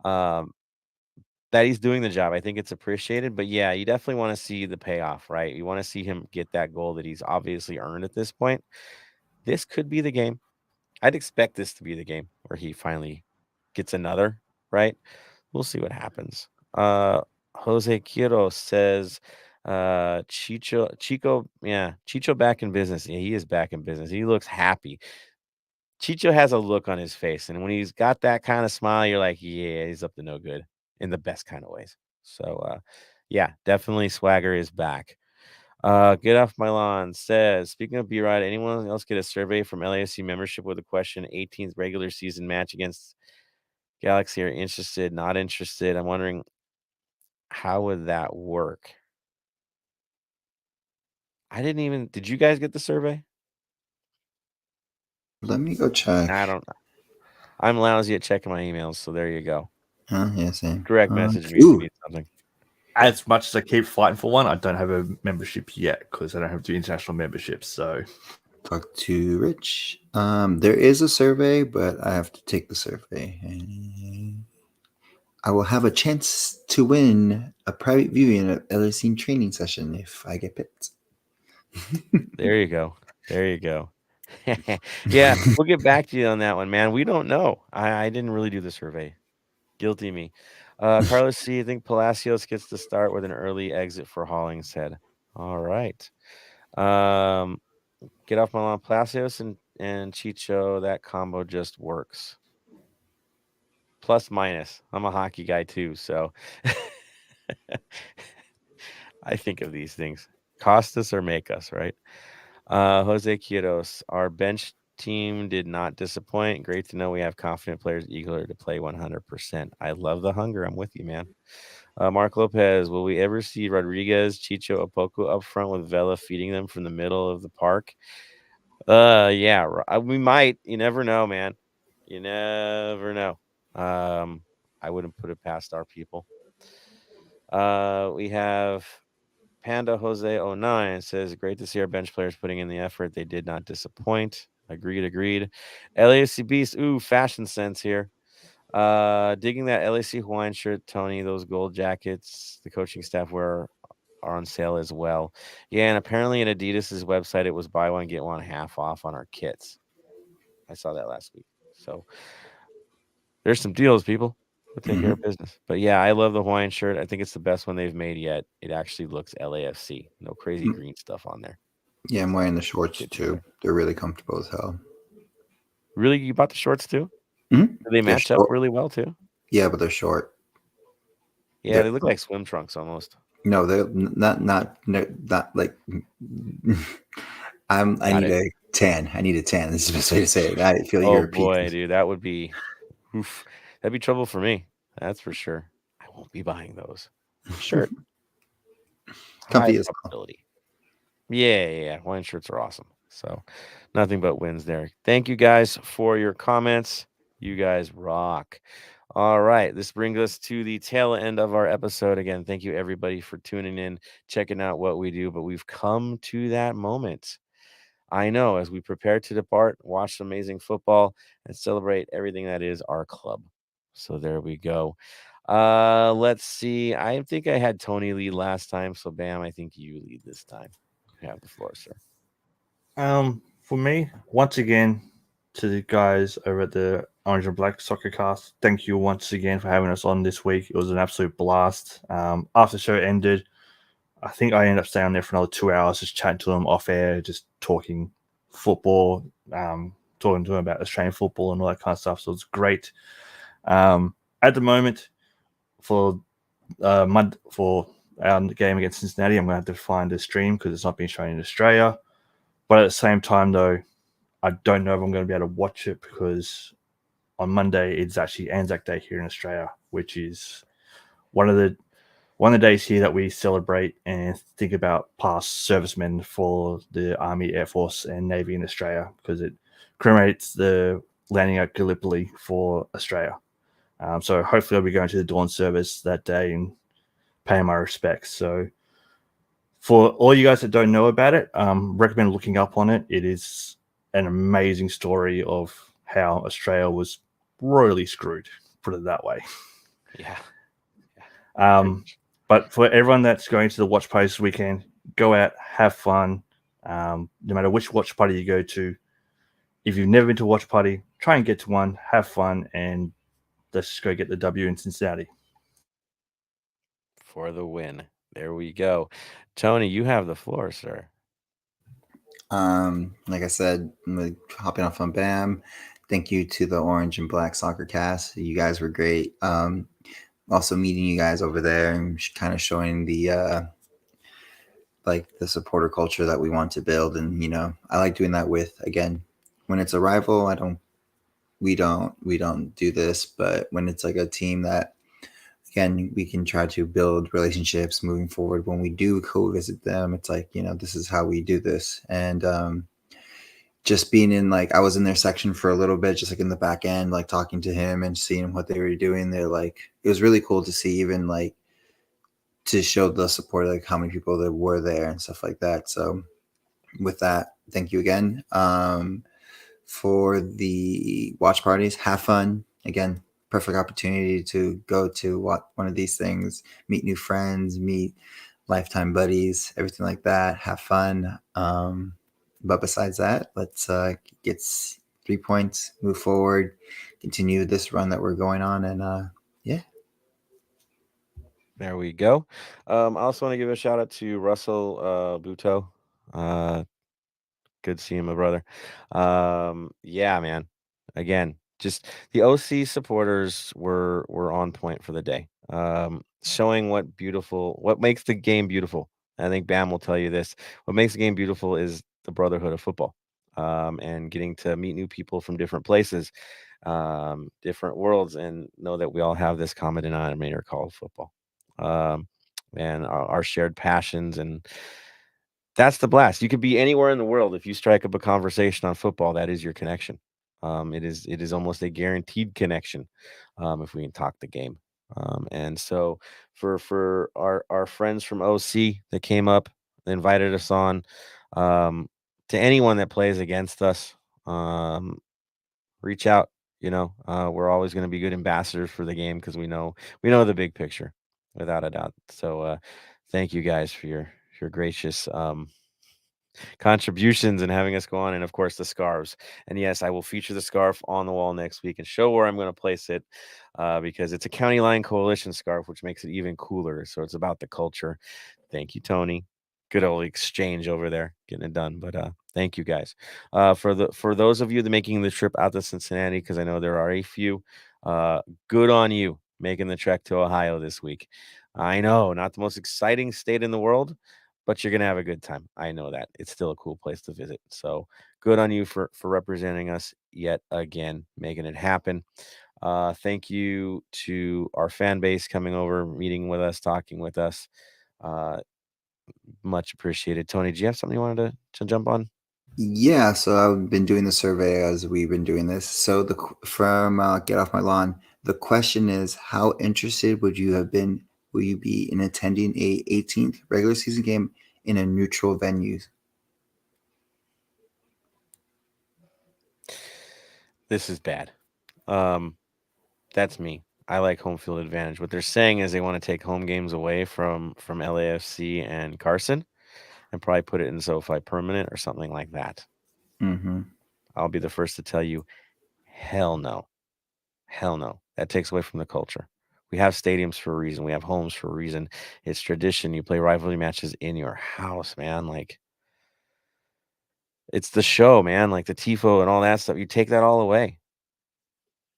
That he's doing the job. I think it's appreciated. But, yeah, you definitely want to see the payoff, right? You want to see him get that goal that he's obviously earned at this point. This could be the game. I'd expect this to be the game where he finally gets another, right? We'll see what happens. Jose Quiro says, Chicho back in business. Yeah, he is back in business. He looks happy. Chicho has a look on his face, and when he's got that kind of smile, you're like, yeah, he's up to no good in the best kind of ways. So, yeah, definitely swagger is back. Get off my lawn says, speaking of B-Rod, anyone else get a survey from LAFC membership with a question? 18th regular season match against Galaxy are interested, not interested. I'm wondering, how would that work? Did you guys get the survey? Let me go check. I'm lousy at checking my emails, so there you go. Yeah, same. Direct message me if you need something. As much as I keep fighting for one, I don't have a membership yet because I don't have the international membership. So, talk to Rich. There is a survey, but I have to take the survey. I will have a chance to win a private viewing of LSC training session if I get picked. There you go. Yeah, we'll get back to you on that one, man. We don't know. I didn't really do the survey. Guilty me. Carlos C., I think Palacios gets to start with an early exit for Hollingshead. All right. Get off my lawn. Palacios and Chicho, that combo just works. Plus minus. I'm a hockey guy too, so I think of these things. Cost us or make us, right? Jose Quiros, our bench team did not disappoint. Great to know we have confident players eager to play 100%. I love the hunger. I'm with you, man. Mark Lopez, will we ever see Rodriguez, Chicho, Opoku up front with Vela feeding them from the middle of the park? Yeah, we might. You never know, man. You never know. I wouldn't put it past our people. We have Panda Jose 09 says, great to see our bench players putting in the effort. They did not disappoint. Agreed. LAFC Beast, fashion sense here. Digging that LAC Hawaiian shirt, Tony. Those gold jackets the coaching staff wear are on sale as well. Yeah, and apparently at Adidas's website, it was buy one, get one half off on our kits. I saw that last week. So there's some deals, people. We'll take care of business. But yeah, I love the Hawaiian shirt. I think it's the best one they've made yet. It actually looks LAFC. No crazy green stuff on there. Yeah, I'm wearing the shorts too. They're really comfortable as hell. Really? You bought the shorts too? Mm-hmm. Do they match up really well too? Yeah, but they're short. Yeah, they look like swim trunks almost. No, they're not like. I need a tan. I need a tan. This is the best way to say it. I feel European. Boy, dude, that would be, that'd be trouble for me. That's for sure. I won't be buying those. Shirt. Comfy as well. Yeah. Hawaiian shirts are awesome. So nothing but wins there. Thank you guys for your comments. You guys rock. All right. This brings us to the tail end of our episode. Again, thank you everybody for tuning in, checking out what we do. But we've come to that moment. I know, as we prepare to depart, watch some amazing football, and celebrate everything that is our club. So there we go. Let's see. I think I had Tony lead last time. So Bam, I think you lead this time. You have the floor, sir. For me, once again, to the guys over at the Orange and Black Soccer Cast, thank you once again for having us on this week. It was an absolute blast. After the show ended, I think I ended up staying there for another 2 hours, just chatting to them off air, just talking football, talking to them about Australian football and all that kind of stuff. So it's great. At the moment, for our game against Cincinnati, I'm going to have to find a stream because it's not being shown in Australia. But at the same time, though, I don't know if I'm going to be able to watch it because on Monday it's actually Anzac Day here in Australia, which is one of the days here that we celebrate and think about past servicemen for the Army, Air Force, and Navy in Australia because it commemorates the landing at Gallipoli for Australia. So hopefully I'll be going to the dawn service that day and paying my respects. So for all you guys that don't know about it, recommend looking up on it. It is an amazing story of how Australia was royally screwed, put it that way. Yeah. But for everyone that's going to the watch party this weekend, go out, have fun. No matter which watch party you go to, if you've never been to a watch party, try and get to one, have fun, and let's just go get the W in Cincinnati. For the win. There we go. Tony, you have the floor, sir. Like I said, I'm hopping off on Bam. Thank you to the Orange and Black Soccer Cast. You guys were great. Also meeting you guys over there and kind of showing the the supporter culture that we want to build. And I like doing that with, again, when it's a rival, we don't do this, but when it's like a team that, again, we can try to build relationships moving forward. When we do co-visit them, it's like, this is how we do this. And just being in, I was in their section for a little bit, just in the back end, talking to him and seeing what they were doing. They're it was really cool to see, even to show the support, how many people that were there and stuff like that. So with that, thank you again. For the watch parties, have fun. Again, perfect opportunity to go to one of these things, meet new friends, meet lifetime buddies, everything like that. Have fun. But besides that, let's get 3 points, move forward, continue this run that we're going on, and yeah. There we go. I also want to give a shout out to Russell Buto. Good seeing my brother. Yeah, man. Again, just the OC supporters were on point for the day. Showing what makes the game beautiful. I think Bam will tell you this. What makes the game beautiful is the brotherhood of football. And getting to meet new people from different places, different worlds, and know that we all have this common denominator called football. And our shared passions, and that's the blast. You could be anywhere in the world. If you strike up a conversation on football, that is your connection. It is almost a guaranteed connection if we can talk the game. And so for our friends from OC that came up, they invited us on, to anyone that plays against us, reach out. We're always going to be good ambassadors for the game because we know the big picture without a doubt. So thank you guys for your gracious contributions and having us go on, and of course the scarves. And yes, I will feature the scarf on the wall next week and show where I'm going to place it, because it's a County Line Coalition scarf, which makes it even cooler. So it's about the culture. Thank you, Tony. Good old exchange over there, getting it done. But thank you guys for those of you that making the trip out to Cincinnati, because I know there are a few. Good on you making the trek to Ohio this week. I know, not the most exciting state in the world, but you're gonna have a good time. I know that it's still a cool place to visit. So good on you for representing us yet again, making it happen. Thank you to our fan base coming over, meeting with us, talking with us. Much appreciated. Tony, do you have something you wanted to jump on? Yeah, so I've been doing the survey as we've been doing this. So from Get Off My Lawn, the question is, how interested would you be in attending a 18th regular season game in a neutral venue? This is bad. That's me. I like home field advantage. What they're saying is they want to take home games away from LAFC and Carson and probably put it in SoFi permanent or something like that. Mm-hmm. I'll be the first to tell you, hell no. Hell no. That takes away from the culture. We have stadiums for a reason. We have homes for a reason. It's tradition. You play rivalry matches in your house, man. Like, it's the show, man. Like the tifo and all that stuff. You take that all away.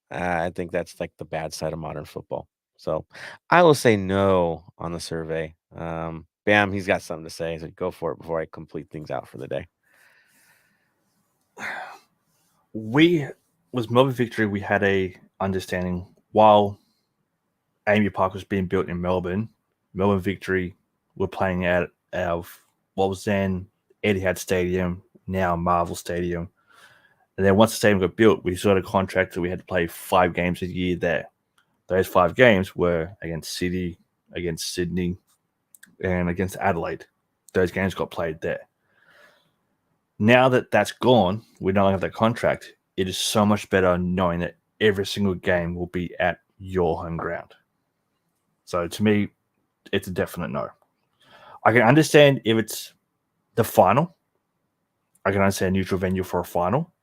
I think that's like the bad side of modern football. So I will say no on the survey. Bam, he's got something to say. So go for it before I complete things out for the day. With Melbourne Victory, we had a understanding while Amy Park was being built in Melbourne Victory were playing out of what was then Etihad Stadium, now Marvel Stadium. And then once the stadium got built, we sort of contract that we had to play 5 games a year there. Those 5 games were against City, against Sydney, and against Adelaide. Those games got played there. Now that that's gone, we no longer have that contract. It is so much better knowing that every single game will be at your home ground. So to me, it's a definite no. I can understand if it's the final. I can understand a neutral venue for a final.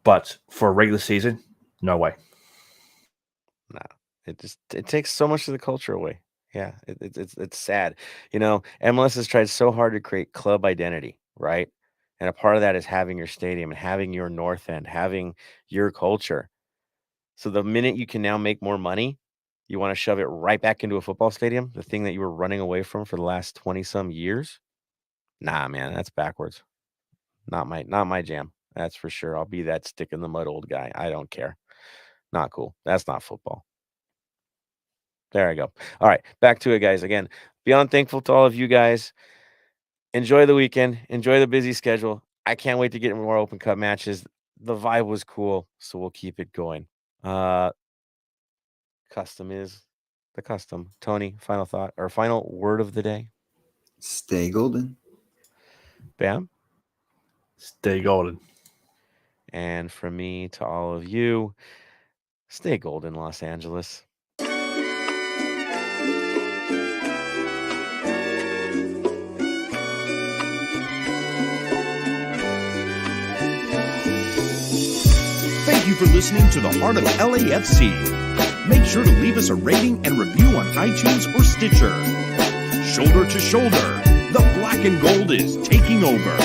But for a regular season, no way. No, it takes so much of the culture away. Yeah, it's sad. MLS has tried so hard to create club identity, right? And a part of that is having your stadium and having your North End, having your culture. So the minute you can now make more money, you want to shove it right back into a football stadium, the thing that you were running away from for the last 20-some years. Nah, man, that's backwards. Not my jam. That's for sure. I'll be that stick in the mud old guy. I don't care. Not cool. That's not football. There I go. All right, back to it, guys. Again, beyond thankful to all of you guys. Enjoy the weekend. Enjoy the busy schedule. I can't wait to get more Open Cup matches. The vibe was cool, so we'll keep it going. Custom is the custom. Tony, final thought or final word of the day? Stay golden. Bam. Stay golden. And from me to all of you, stay golden, Los Angeles. Thank you for listening to the Heart of LAFC. Make sure to leave us a rating and review on iTunes or Stitcher. Shoulder to shoulder, the black and gold is taking over.